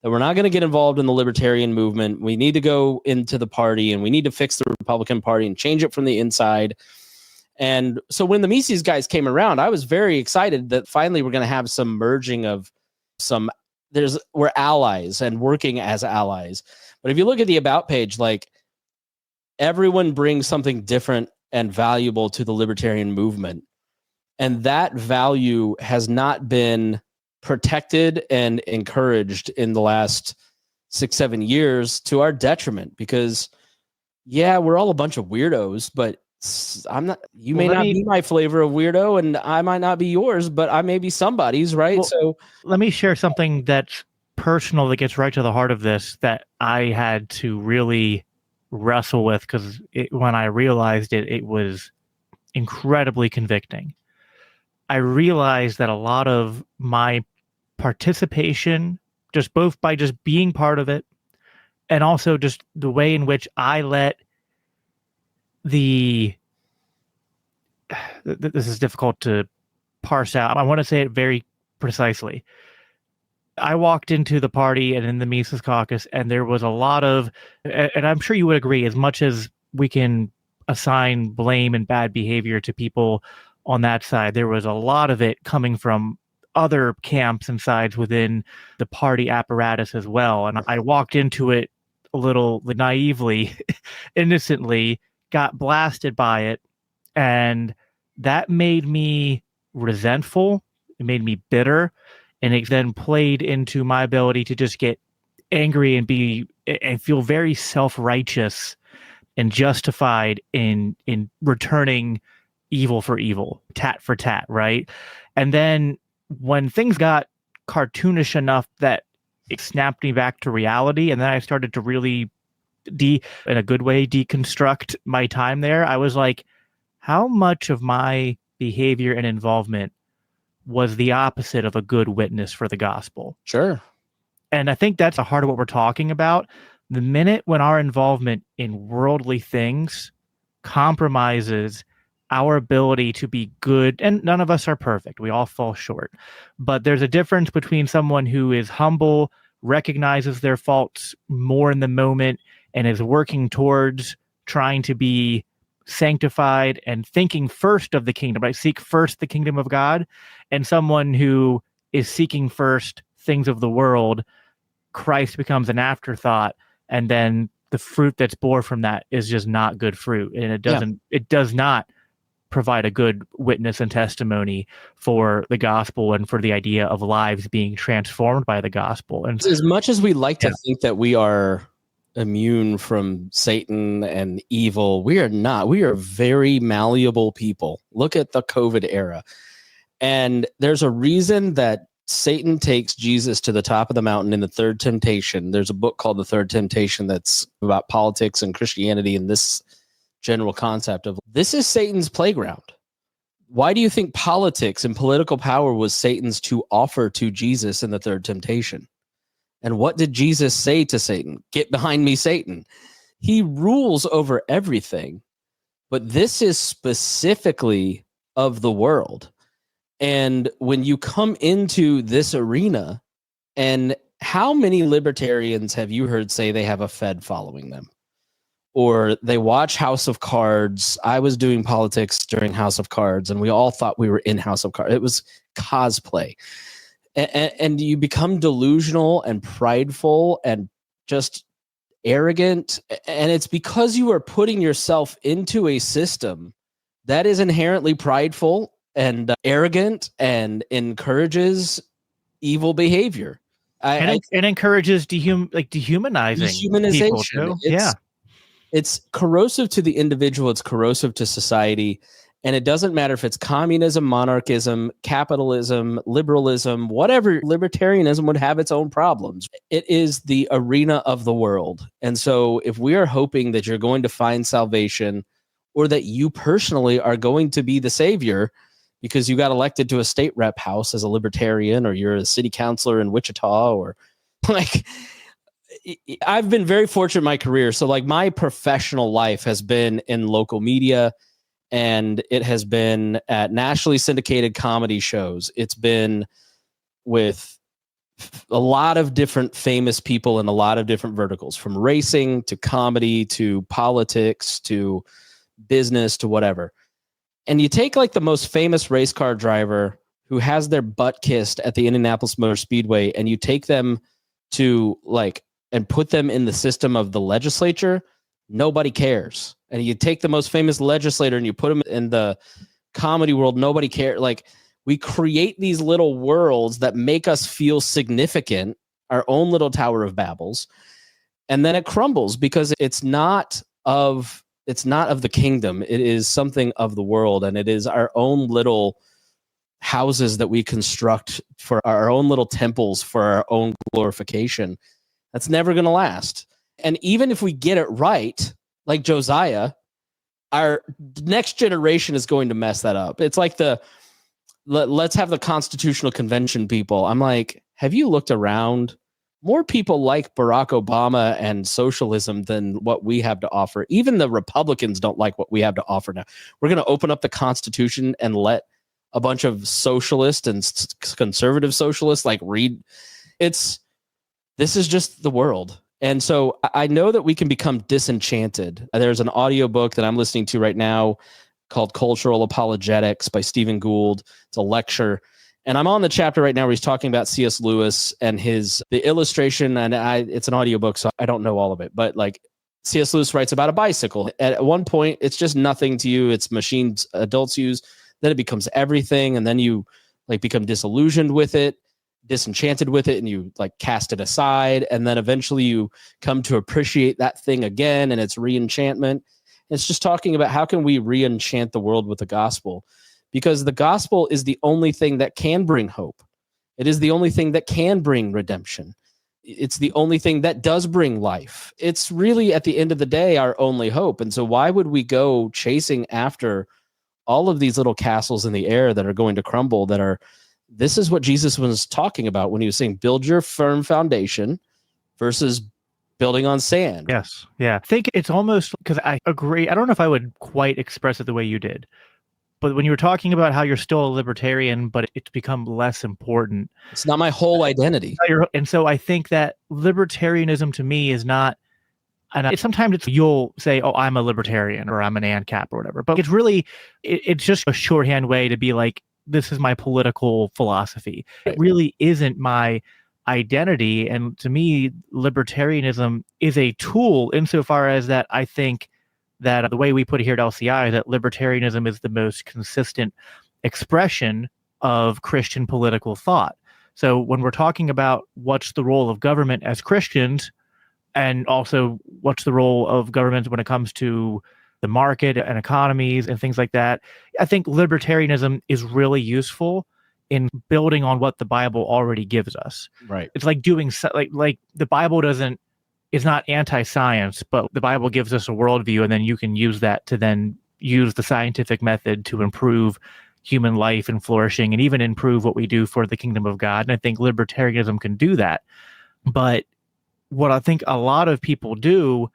that we're not going to get involved in the libertarian movement. We need to go into the party and we need to fix the Republican Party and change it from the inside. And so when the Mises guys came around, I was very excited that finally we're going to have some merging of we're allies and working as allies. But if you look at the About page, like everyone brings something different and valuable to the libertarian movement. And that value has not been protected and encouraged in the last 6-7 years, to our detriment, because we're all a bunch of weirdos, but you may not be my flavor of weirdo and I might not be yours, but I may be somebody's, right? Well, so let me share something that's personal that gets right to the heart of this, that I had to really wrestle with, because when I realized it was incredibly convicting. I realized that a lot of my participation, just both by just being part of it, and also just the way in which I let this is difficult to parse out. I want to say it very precisely. I walked into the party and in the Mises Caucus, and there was a lot of, and I'm sure you would agree, as much as we can assign blame and bad behavior to people on that side, there was a lot of it coming from other camps and sides within the party apparatus as well. And I walked into it a little naively, innocently, got blasted by it, and that made me resentful. It made me bitter. And it then played into my ability to just get angry and feel very self-righteous and justified in returning evil for evil, tat for tat, right? And then when things got cartoonish enough that it snapped me back to reality, and then I started to really in a good way deconstruct my time there, I was like, how much of my behavior and involvement was the opposite of a good witness for the gospel? Sure. And I think that's the heart of what we're talking about. The minute when our involvement in worldly things compromises our ability to be good, and none of us are perfect, we all fall short, but there's a difference between someone who is humble, recognizes their faults more in the moment, and is working towards trying to be sanctified and thinking first of the kingdom, right? Seek first the kingdom of God, and someone who is seeking first things of the world. Christ becomes an afterthought, and then the fruit that's born from that is just not good fruit, and it does not provide a good witness and testimony for the gospel and for the idea of lives being transformed by the gospel. And as much as we like to think that we are immune from Satan and evil, we are not. We are very malleable people. Look at the COVID era. And there's a reason that Satan takes Jesus to the top of the mountain in the third temptation. There's a book called The Third Temptation that's about politics and Christianity and this general concept of this is Satan's playground. Why do you think politics and political power was Satan's to offer to Jesus in the third temptation? And what did Jesus say to Satan? Get behind me, Satan. He rules over everything, but this is specifically of the world. And when you come into this arena, and how many libertarians have you heard say they have a Fed following them? Or they watch House of Cards. I was doing politics during House of Cards, and we all thought we were in House of Cards. It was cosplay. and you become delusional and prideful and just arrogant. And it's because you are putting yourself into a system that is inherently prideful and arrogant and encourages evil behavior. And encourages dehumanizing people dehumanization. too. It's corrosive to the individual. It's corrosive to society. And it doesn't matter if it's communism, monarchism, capitalism, liberalism, whatever. Libertarianism would have its own problems. It is the arena of the world. And so if we are hoping that you're going to find salvation, or that you personally are going to be the savior because you got elected to a state rep house as a libertarian, or you're a city councilor in Wichita, or like, I've been very fortunate in my career. So like my professional life has been in local media, and it has been at nationally syndicated comedy shows. It's been with a lot of different famous people in a lot of different verticals, from racing to comedy to politics to business to whatever. And you take like the most famous race car driver who has their butt kissed at the Indianapolis Motor Speedway, and you take them to like and put them in the system of the legislature, nobody cares. And you take the most famous legislator and you put them in the comedy world, nobody cares. Like, we create these little worlds that make us feel significant, our own little Tower of Babels, and then it crumbles because it's not of the kingdom. It is something of the world, and it is our own little houses that we construct for our own little temples for our own glorification. That's never going to last. And even if we get it right, like Josiah, our next generation is going to mess that up. It's like let's have the Constitutional Convention people. I'm like, have you looked around? More people like Barack Obama and socialism than what we have to offer. Even the Republicans don't like what we have to offer now. We're going to open up the Constitution and let a bunch of socialists and conservative socialists like read. This is just the world. And so I know that we can become disenchanted. There's an audiobook that I'm listening to right now called Cultural Apologetics by Stephen Gould. It's a lecture. And I'm on the chapter right now where he's talking about C.S. Lewis and the illustration. And it's an audiobook, so I don't know all of it. But like C.S. Lewis writes about a bicycle. At one point, it's just nothing to you. It's machines adults use. Then it becomes everything. And then you like become disillusioned with it, disenchanted with it, and you like cast it aside. And then eventually you come to appreciate that thing again, and it's re-enchantment. It's just talking about how can we re-enchant the world with the gospel. Because the gospel is the only thing that can bring hope. It is the only thing that can bring redemption. It's the only thing that does bring life. It's really, at the end of the day, our only hope. And so why would we go chasing after all of these little castles in the air that are going to crumble, this is what Jesus was talking about when he was saying, build your firm foundation versus building on sand. Yes. Yeah. I think it's almost, because I agree. I don't know if I would quite express it the way you did. But when you were talking about how you're still a libertarian, but it's become less important. It's not my whole identity. And so I think that libertarianism to me is not, and sometimes you'll say, oh, I'm a libertarian or I'm an ANCAP or whatever. But it's really, it's just a shorthand way to be like, this is my political philosophy. Right. It really isn't my identity. And to me, libertarianism is a tool insofar as that I think that the way we put it here at LCI, that libertarianism is the most consistent expression of Christian political thought. So when we're talking about what's the role of government as Christians, and also what's the role of government when it comes to the market and economies and things like that, I think libertarianism is really useful in building on what the Bible already gives us. Right. It's like doing like the Bible is not anti-science, but the Bible gives us a worldview, and then you can use that to then use the scientific method to improve human life and flourishing, and even improve what we do for the kingdom of God. And I think libertarianism can do that. But what I think a lot of people do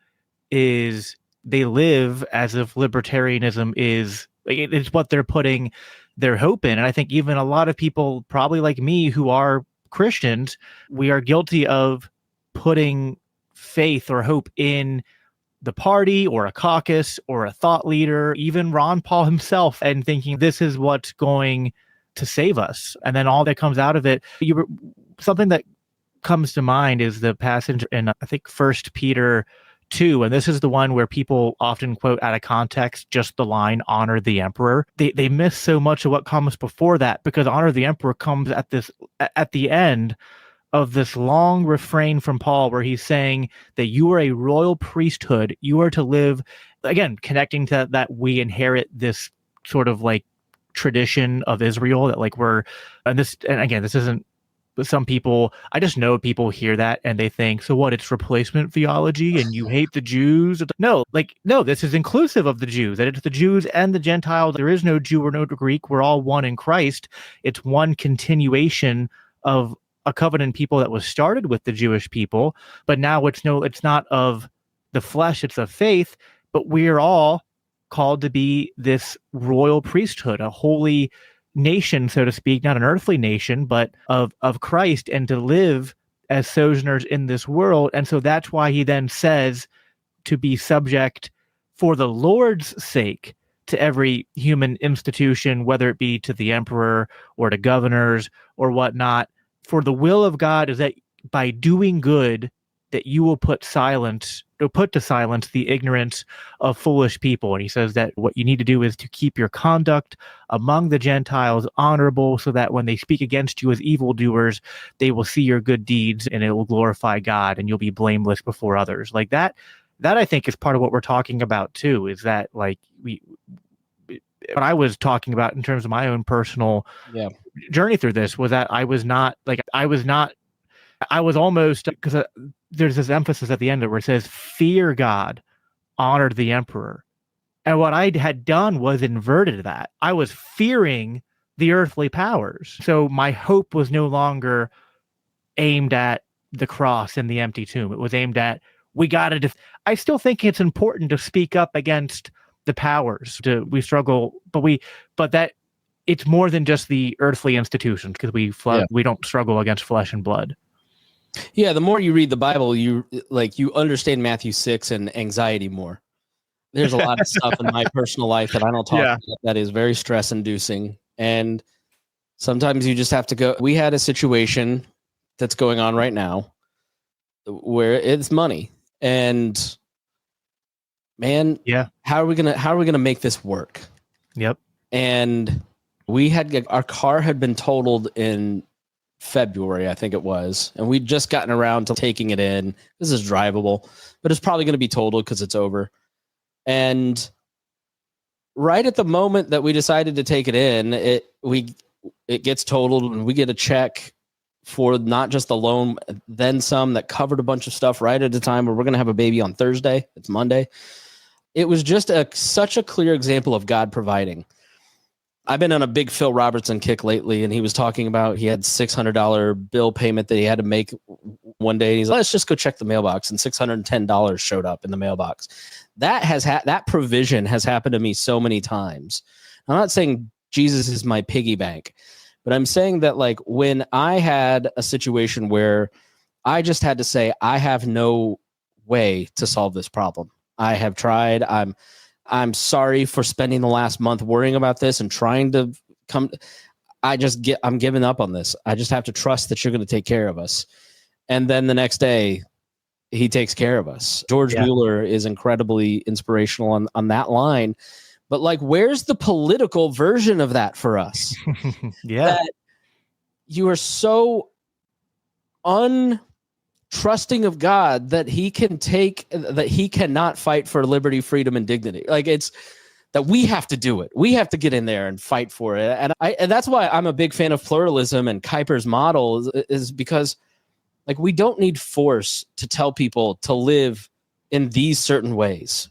is they live as if libertarianism is it's what they're putting their hope in. And I think even a lot of people, probably like me, who are Christians, we are guilty of putting faith or hope in the party or a caucus or a thought leader, even Ron Paul himself, and thinking this is what's going to save us. And then all that comes out of it, something that comes to mind is the passage in, I think, 1 Peter 2, and this is the one where people often quote out of context just the line, honor the emperor. They miss so much of what comes before that, because honor the emperor comes at the end of this long refrain from Paul where he's saying that you are a royal priesthood. You are to live, again, connecting to that we inherit this sort of like tradition of Israel that like and again, this isn't, but some people, I just know people hear that and they think, so what, it's replacement theology and you hate the Jews? No, this is inclusive of the Jews, that it's the Jews and the Gentiles. There is no Jew or no Greek. We're all one in Christ. It's one continuation of a covenant people that was started with the Jewish people, but now it's not of the flesh, it's of faith, but we are all called to be this royal priesthood, a holy nation, so to speak, not an earthly nation, but of Christ, and to live as sojourners in this world. And so that's why he then says to be subject for the Lord's sake to every human institution, whether it be to the emperor or to governors or whatnot. For the will of God is that by doing good, that you will put to silence the ignorance of foolish people. And he says that what you need to do is to keep your conduct among the Gentiles honorable, so that when they speak against you as evildoers, they will see your good deeds and it will glorify God and you'll be blameless before others. Like that I think is part of what we're talking about too, is that like what I was talking about in terms of my own personal journey through this was that I was almost, because there's this emphasis at the end of it where it says, fear God, honor the emperor. And what I had done was inverted that. I was fearing the earthly powers. So my hope was no longer aimed at the cross and the empty tomb. It was aimed at, I still think it's important to speak up against the powers. We struggle, but that it's more than just the earthly institutions, because we don't struggle against flesh and blood. Yeah, the more you read the Bible, you understand Matthew 6 and anxiety more. There's a lot of stuff in my personal life that I don't talk about that is very stress-inducing. And sometimes you just have to go. We had a situation that's going on right now where it's money. And man, how are we gonna make this work? Yep. And our car had been totaled in February, I think it was, and we'd just gotten around to taking it in. This is drivable, but it's probably going to be totaled because it's over. And right at the moment that we decided to take it in, it gets totaled, and we get a check for not just the loan, then some, that covered a bunch of stuff right at a time where we're going to have a baby on Thursday. It's Monday. It was just such a clear example of God providing. I've been on a big Phil Robertson kick lately, and he was talking about he had $600 bill payment that he had to make one day. He's like, let's just go check the mailbox, and $610 showed up in the mailbox. That provision has happened to me so many times. I'm not saying Jesus is my piggy bank, but I'm saying that like when I had a situation where I just had to say, I have no way to solve this problem. I have tried. I'm sorry for spending the last month worrying about this and trying to come. I'm giving up on this. I just have to trust that you're going to take care of us. And then the next day, he takes care of us. George Mueller is incredibly inspirational on that line. But like, where's the political version of that for us? That you are so trusting of God that he cannot fight for liberty, freedom, and dignity. Like, it's that we have to do it. We have to get in there and fight for it. And that's why I'm a big fan of pluralism and Kuyper's model is because like we don't need force to tell people to live in these certain ways.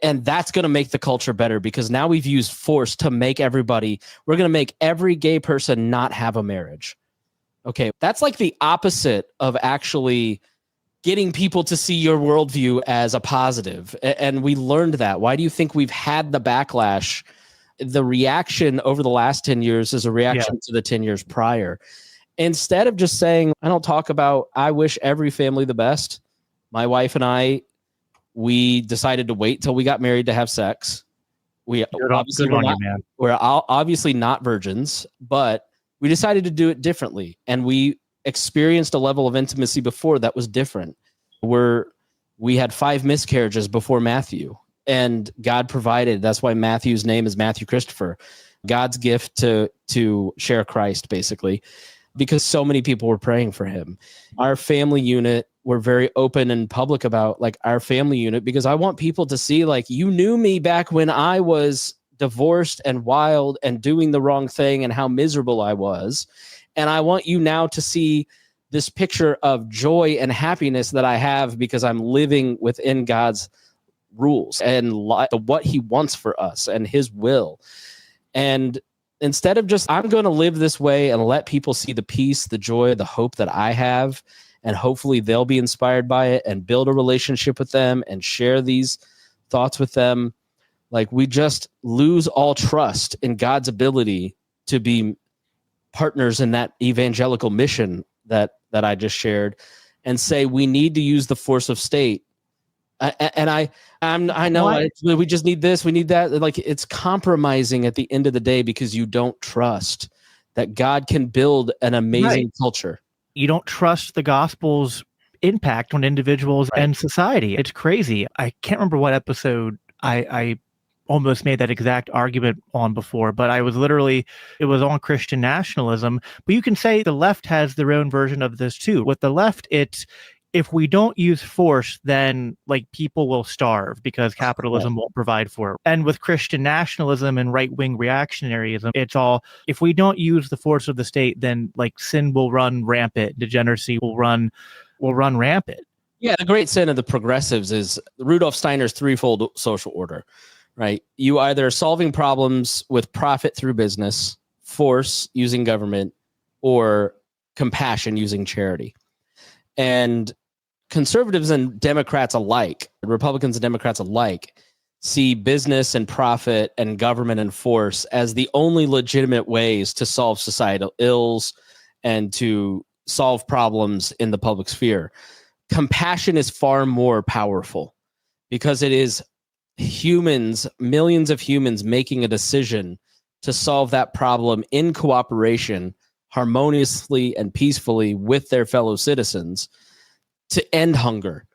And that's going to make the culture better, because now we've used force to make we're going to make every gay person not have a marriage. Okay, that's like the opposite of actually getting people to see your worldview as a positive. And we learned that. Why do you think we've had the backlash? The reaction over the last 10 years is a reaction to the 10 years prior. Instead of just saying, I wish every family the best. My wife and I, we decided to wait till we got married to have sex. We Good obviously on you, man. we're obviously not virgins, but we decided to do it differently, and we experienced a level of intimacy before that was different. We had 5 miscarriages before Matthew, and God provided. That's why Matthew's name is Matthew Christopher, God's gift to share Christ, basically, because so many people were praying for him. Our family unit, we're very open and public about like our family unit, because I want people to see, like, you knew me back when I was divorced and wild and doing the wrong thing and how miserable I was. And I want you now to see this picture of joy and happiness that I have because I'm living within God's rules and what he wants for us and his will. And instead of just, I'm going to live this way and let people see the peace, the joy, the hope that I have, and hopefully they'll be inspired by it and build a relationship with them and share these thoughts with them. Like, we just lose all trust in God's ability to be partners in that evangelical mission that I just shared, and say we need to use the force of state. I know we just need this, we need that. Like, it's compromising at the end of the day because you don't trust that God can build an amazing culture. You don't trust the gospel's impact on individuals and society. It's crazy. I can't remember what episode I almost made that exact argument on before, but it was on Christian nationalism. But you can say the left has their own version of this too. With the left, it's, if we don't use force, then like people will starve because capitalism won't provide for it. And with Christian nationalism and right-wing reactionaryism, it's all, if we don't use the force of the state, then like sin will run rampant, degeneracy will run rampant. Yeah, the great sin of the progressives is Rudolf Steiner's threefold social order, right? You either are solving problems with profit through business, force using government, or compassion using charity. And conservatives and Democrats alike, Republicans and Democrats alike, see business and profit and government and force as the only legitimate ways to solve societal ills and to solve problems in the public sphere. Compassion is far more powerful because it is humans, millions of humans, making a decision to solve that problem in cooperation, harmoniously and peacefully with their fellow citizens, to end hunger,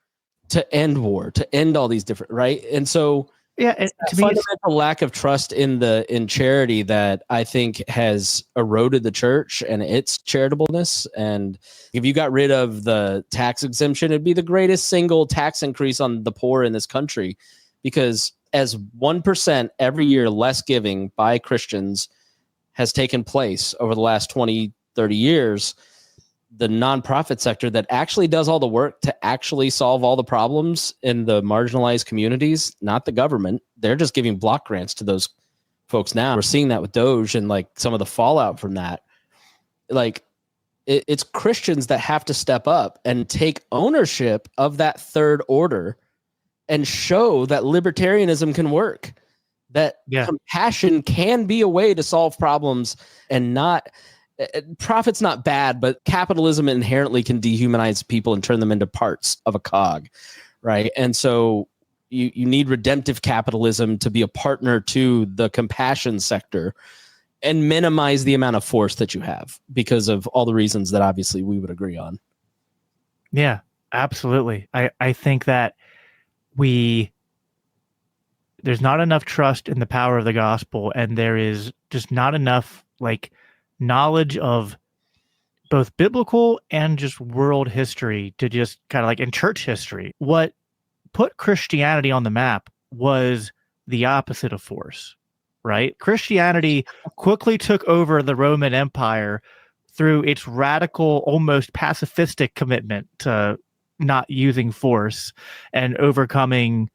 to end war, to end all these different, right? And so to me, fundamental lack of trust in charity that I think has eroded the church and its charitableness. And if you got rid of the tax exemption, it'd be the greatest single tax increase on the poor in this country, because as 1% every year less giving by Christians has taken place over the last 20, 30 years, the nonprofit sector that actually does all the work to actually solve all the problems in the marginalized communities, not the government. They're just giving block grants to those folks now. We're seeing that with Doge and like some of the fallout from that. Like, it's Christians that have to step up and take ownership of that third order and show that libertarianism can work, that compassion can be a way to solve problems, and not profit's not bad, but capitalism inherently can dehumanize people and turn them into parts of a cog, right? And so you need redemptive capitalism to be a partner to the compassion sector and minimize the amount of force that you have because of all the reasons that obviously we would agree on. Yeah, absolutely. I think that there's not enough trust in the power of the gospel, and there is just not enough like knowledge of both biblical and just world history to just kind of like in church history. What put Christianity on the map was the opposite of force, right? Christianity quickly took over the Roman Empire through its radical, almost pacifistic commitment to not using force and overcoming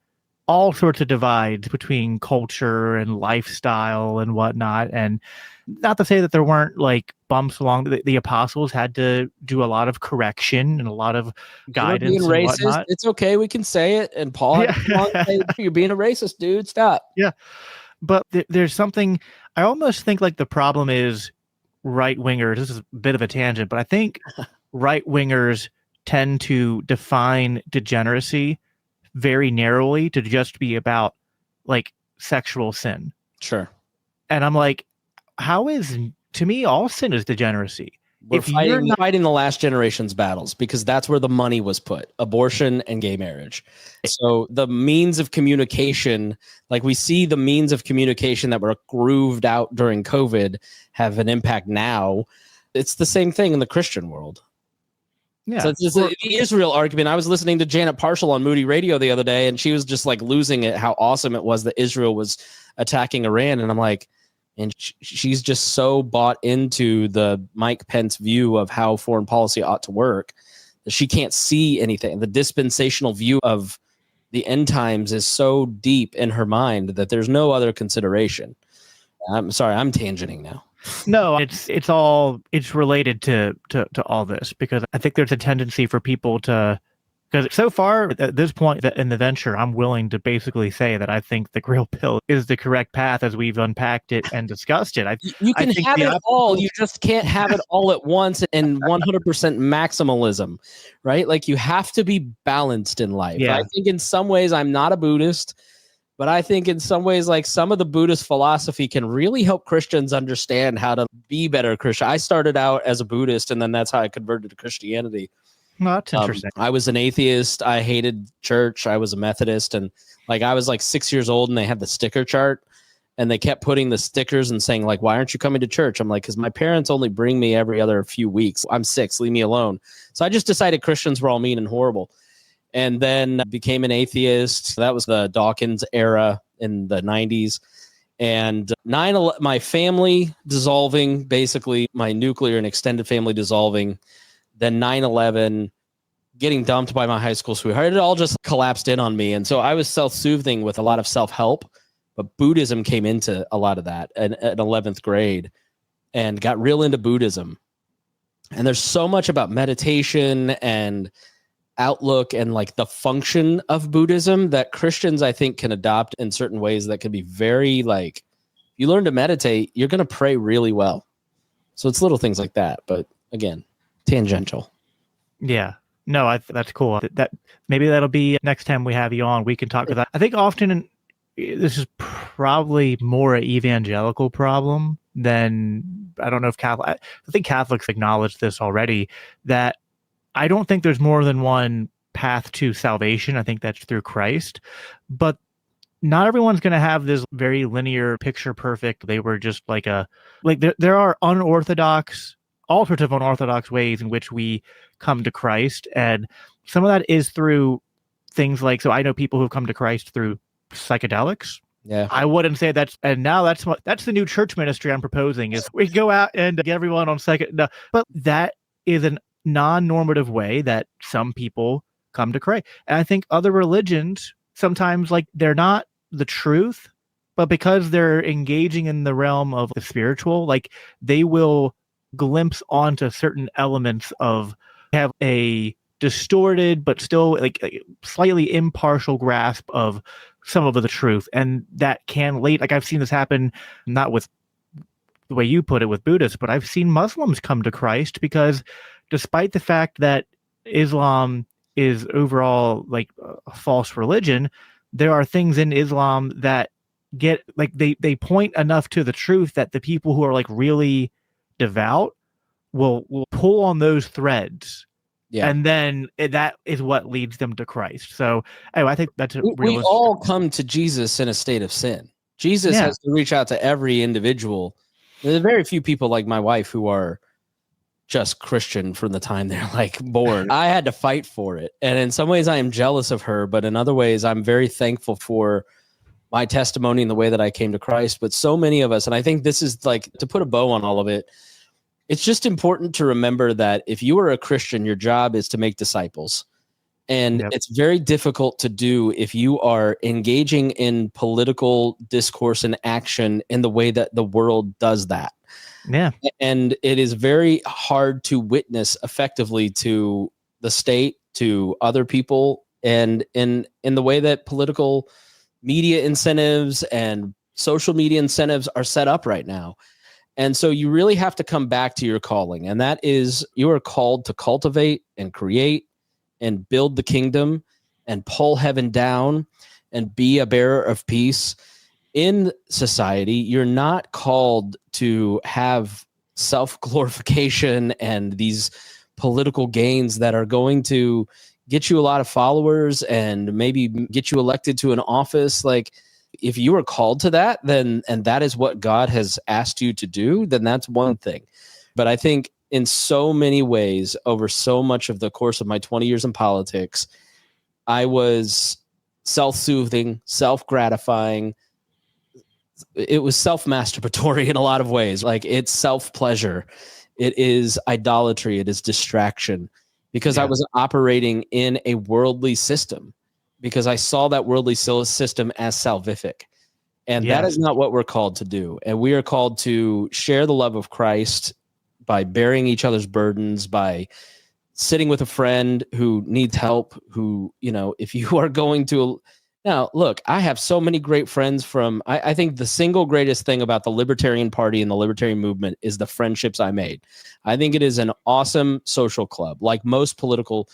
all sorts of divides between culture and lifestyle and whatnot. And not to say that there weren't like bumps along. The apostles had to do a lot of correction and a lot of guidance. You're being racist. Whatnot. It's okay. We can say it. And Paul, you're being a racist, dude. Stop. Yeah. But there's something, I almost think like the problem is right-wingers. This is a bit of a tangent, but I think right-wingers tend to define degeneracy very narrowly to just be about like sexual sin. Sure. And I'm like, to me, all sin is degeneracy. We're fighting the last generation's battles because that's where the money was put: abortion and gay marriage. So the means of communication, like we see the means of communication that were grooved out during COVID have an impact now. It's the same thing in the Christian world. Yeah. So it's the Israel argument. I was listening to Janet Parshall on Moody Radio the other day, and she was just like losing it, how awesome it was that Israel was attacking Iran. And I'm like, and she's just so bought into the Mike Pence view of how foreign policy ought to work that she can't see anything. The dispensational view of the end times is so deep in her mind that there's no other consideration. I'm sorry, I'm tangenting now. No, it's related to all this, because I think there's a tendency for people to, because so far at this point in the venture, I'm willing to basically say that I think the grill pill is the correct path as we've unpacked it and discussed it. You can have it all. You just can't have it all at once and 100% maximalism, right? Like you have to be balanced in life. Yeah. I think in some ways I'm not a Buddhist, but I think in some ways, like some of the Buddhist philosophy can really help Christians understand how to be better Christian. I started out as a Buddhist, and then that's how I converted to Christianity. No, that's interesting. I was an atheist. I hated church. I was a Methodist. And like, I was like 6 years old and they had the sticker chart and they kept putting the stickers and saying like, why aren't you coming to church? I'm like, because my parents only bring me every other few weeks. I'm 6, leave me alone. So I just decided Christians were all mean and horrible. And then became an atheist. That was the Dawkins era in the 90s. And my family dissolving, basically my nuclear and extended family dissolving. Then 9/11, getting dumped by my high school sweetheart, it all just collapsed in on me. And so I was self-soothing with a lot of self-help, but Buddhism came into a lot of that at 11th grade and got real into Buddhism. And there's so much about meditation and outlook and like the function of Buddhism that Christians, I think, can adopt in certain ways that can be very like, you learn to meditate, you're going to pray really well. So it's little things like that. But again, tangential. Yeah. No, that's cool. That maybe that'll be next time we have you on. We can talk about that. I think often this is probably more an evangelical problem than, I don't know if Catholic. I think Catholics acknowledge this already, that I don't think there's more than one path to salvation. I think that's through Christ, but not everyone's going to have this very linear, picture perfect. They were just like there are all sorts of unorthodox ways in which we come to Christ. And some of that is through things like, so I know people who've come to Christ through psychedelics. Yeah. I wouldn't say that's the new church ministry I'm proposing, is we go out and get everyone on but that is a non-normative way that some people come to Christ. And I think other religions, sometimes like they're not the truth, but because they're engaging in the realm of the spiritual, like they will glimpse onto certain elements of, have a distorted but still like a slightly impartial grasp of some of the truth. And that can like I've seen this happen, not with the way you put it with Buddhists, but I've seen Muslims come to Christ because despite the fact that Islam is overall like a false religion, there are things in Islam that get like they point enough to the truth that the people who are like really devout will pull on those threads. Yeah. And then that is what leads them to Christ. So anyway, I think that's we all come to Jesus in a state of sin. Jesus has to reach out to every individual. There's very few people like my wife who are just Christian from the time they're like born. I had to fight for it. And in some ways I am jealous of her, but in other ways I'm very thankful for my testimony and the way that I came to Christ. But so many of us, and I think this is like, to put a bow on all of it, it's just important to remember that if you are a Christian, your job is to make disciples. And it's very difficult to do if you are engaging in political discourse and action in the way that the world does that. Yeah. And it is very hard to witness effectively to the state, to other people, and in the way that political media incentives and social media incentives are set up right now. And so you really have to come back to your calling. And that is, you are called to cultivate and create and build the kingdom and pull heaven down and be a bearer of peace. in society, you're not called to have self-glorification and these political gains that are going to get you a lot of followers and maybe get you elected to an office. Like, if you are called to that, then, and that is what God has asked you to do, then that's one thing. But I think in so many ways, over so much of the course of my 20 years in politics, I was self-soothing, self-gratifying. It was self-masturbatory in a lot of ways. Like, it's self-pleasure. It is idolatry. It is distraction, because I was operating in a worldly system, because I saw that worldly system as salvific. And that is not what we're called to do. And we are called to share the love of Christ by bearing each other's burdens, by sitting with a friend who needs help, who, if you are going to... Now, look, I have so many great friends from... I think the single greatest thing about the Libertarian Party and the Libertarian movement is the friendships I made. I think it is an awesome social club, like most political...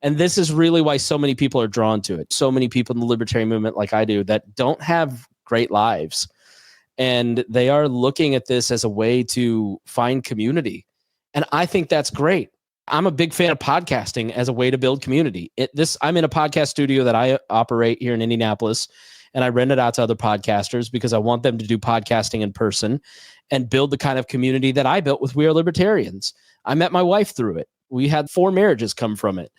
And this is really why so many people are drawn to it. So many people in the Libertarian movement, like I do, that don't have great lives. And they are looking at this as a way to find community. And I think that's great. I'm a big fan of podcasting as a way to build community. I'm in a podcast studio that I operate here in Indianapolis, and I rent it out to other podcasters because I want them to do podcasting in person and build the kind of community that I built with We Are Libertarians. I met my wife through it. We had 4 marriages come from it.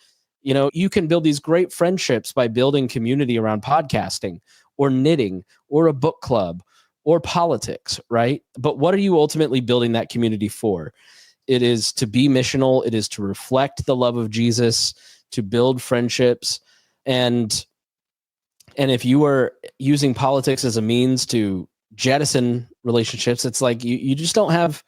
You can build these great friendships by building community around podcasting or knitting or a book club or politics, right? But what are you ultimately building that community for? It is to be missional. It is to reflect the love of Jesus, to build friendships. And if you are using politics as a means to jettison relationships, it's like you just don't have...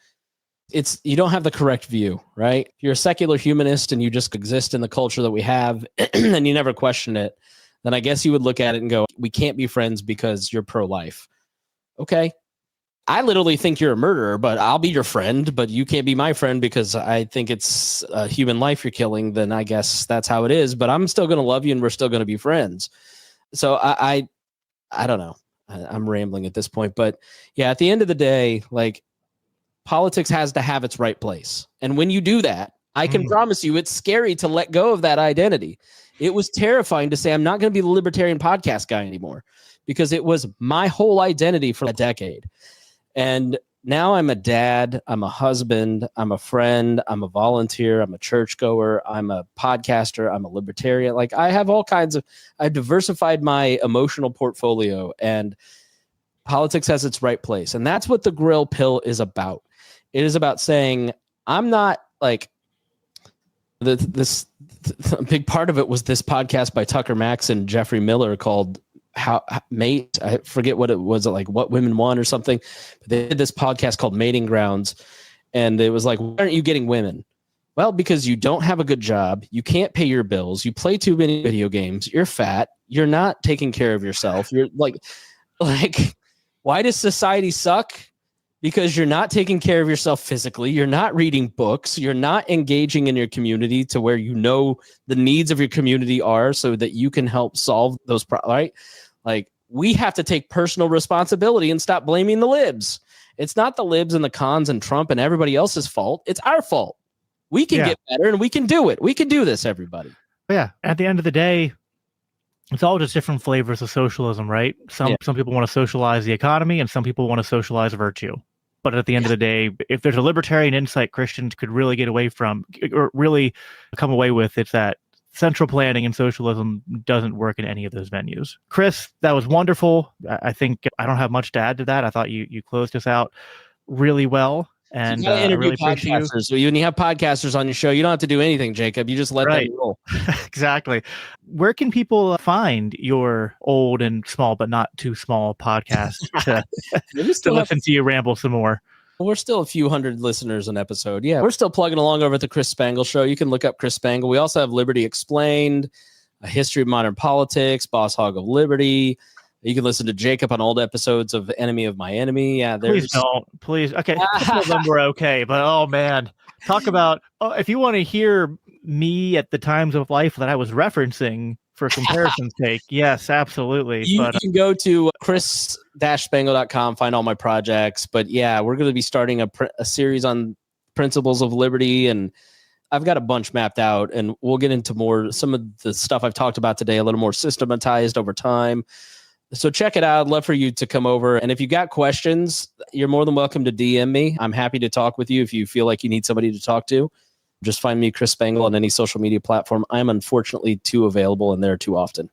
you don't have the correct view, right? If you're a secular humanist and you just exist in the culture that we have and you never question it, then I guess you would look at it and go, we can't be friends because you're pro-life. Okay. I literally think you're a murderer, but I'll be your friend, but you can't be my friend because I think it's a human life you're killing. Then I guess that's how it is, but I'm still going to love you and we're still going to be friends. So I don't know. I'm rambling at this point, but yeah, at the end of the day, like, politics has to have its right place. And when you do that, I can promise you it's scary to let go of that identity. It was terrifying to say, I'm not going to be the Libertarian podcast guy anymore, because it was my whole identity for a decade. And now I'm a dad, I'm a husband, I'm a friend, I'm a volunteer, I'm a churchgoer, I'm a podcaster, I'm a libertarian. Like, I have all kinds of... I've diversified my emotional portfolio, and politics has its right place. And that's what the Grill Pill is about. It is about saying, I'm not like... A big part of it was this podcast by Tucker Max and Jeffrey Miller called Mate. I forget what it was, like What Women Want or something. But they did this podcast called Mating Grounds. And it was like, why aren't you getting women? Well, because you don't have a good job. You can't pay your bills. You play too many video games. You're fat. You're not taking care of yourself. You're like, why does society suck? Because you're not taking care of yourself physically. You're not reading books. You're not engaging in your community to where you know the needs of your community are so that you can help solve those problems, right? Like, we have to take personal responsibility and stop blaming the libs. It's not the libs and the cons and Trump and everybody else's fault. It's our fault. We can get better and we can do it. We can do this, everybody. Yeah. At the end of the day, it's all just different flavors of socialism, right? Some people want to socialize the economy and some people want to socialize virtue. But at the end of the day, if there's a libertarian insight Christians could really get away from, or really come away with, it's that central planning and socialism doesn't work in any of those venues. Chris, that was wonderful. I think I don't have much to add to that. I thought you closed us out really well. And I really appreciate you. So when you have podcasters on your show, you don't have to do anything, Jacob. You just let them roll. Exactly. Where can people find your old and small, but not too small podcast to listen to you ramble some more? We're still a few hundred listeners an episode. Yeah, we're still plugging along over at the Chris Spangle Show. You can look up Chris Spangle. We also have Liberty Explained, A History of Modern Politics, Boss Hog of Liberty. You can listen to Jacob on old episodes of Enemy of My Enemy. Yeah, please don't. Please. Okay, some of them were okay, but oh man, talk about if you want to hear me at the times of life that I was referencing, for comparison's sake. Yes, absolutely. You But can go to chris-spangle.com, find all my projects. But yeah, we're going to be starting a series on principles of liberty, and I've got a bunch mapped out, and we'll get into some of the stuff I've talked about today, a little more systematized over time. So check it out. I'd love for you to come over. And if you got questions, you're more than welcome to DM me. I'm happy to talk with you if you feel like you need somebody to talk to. Just find me, Chris Spangle, on any social media platform. I'm unfortunately too available and there too often.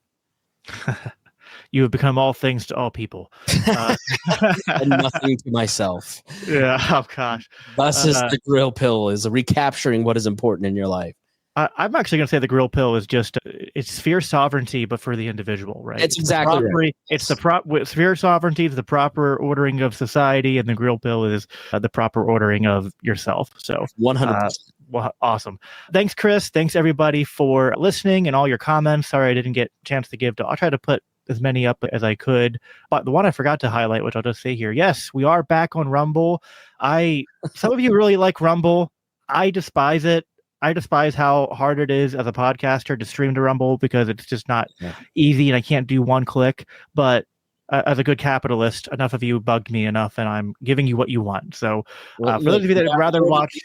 You have become all things to all people. And nothing to myself. Yeah. Oh, gosh. Thus is the grill pill, is recapturing what is important in your life. I'm actually going to say the grill pill is just it's sphere sovereignty, but for the individual, right? It's exactly right. It's sphere sovereignty is the proper ordering of society, and the grill pill is the proper ordering of yourself. So 100%. Well, awesome. Thanks, Chris. Thanks, everybody, for listening and all your comments. Sorry I didn't get a chance to give to. I'll try to put as many up as I could. But the one I forgot to highlight, which I'll just say here, yes, we are back on Rumble. Some of you really like Rumble. I despise it. I despise how hard it is as a podcaster to stream to Rumble because it's just not easy and I can't do one click. But as a good capitalist, enough of you bugged me enough and I'm giving you what you want. So for those of you that would rather watch...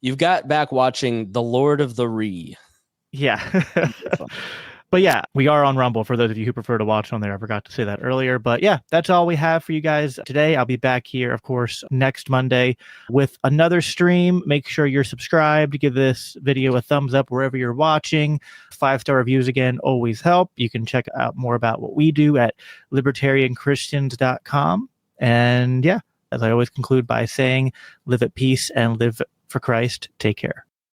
You've got back watching The Lord of the Ree. Yeah. But yeah, we are on Rumble for those of you who prefer to watch on there. I forgot to say that earlier. But yeah, that's all we have for you guys today. I'll be back here, of course, next Monday with another stream. Make sure you're subscribed. Give this video a thumbs up wherever you're watching. 5-star reviews, again, always help. You can check out more about what we do at libertarianchristians.com. And yeah, as I always conclude by saying, live at peace and live for Christ. Take care.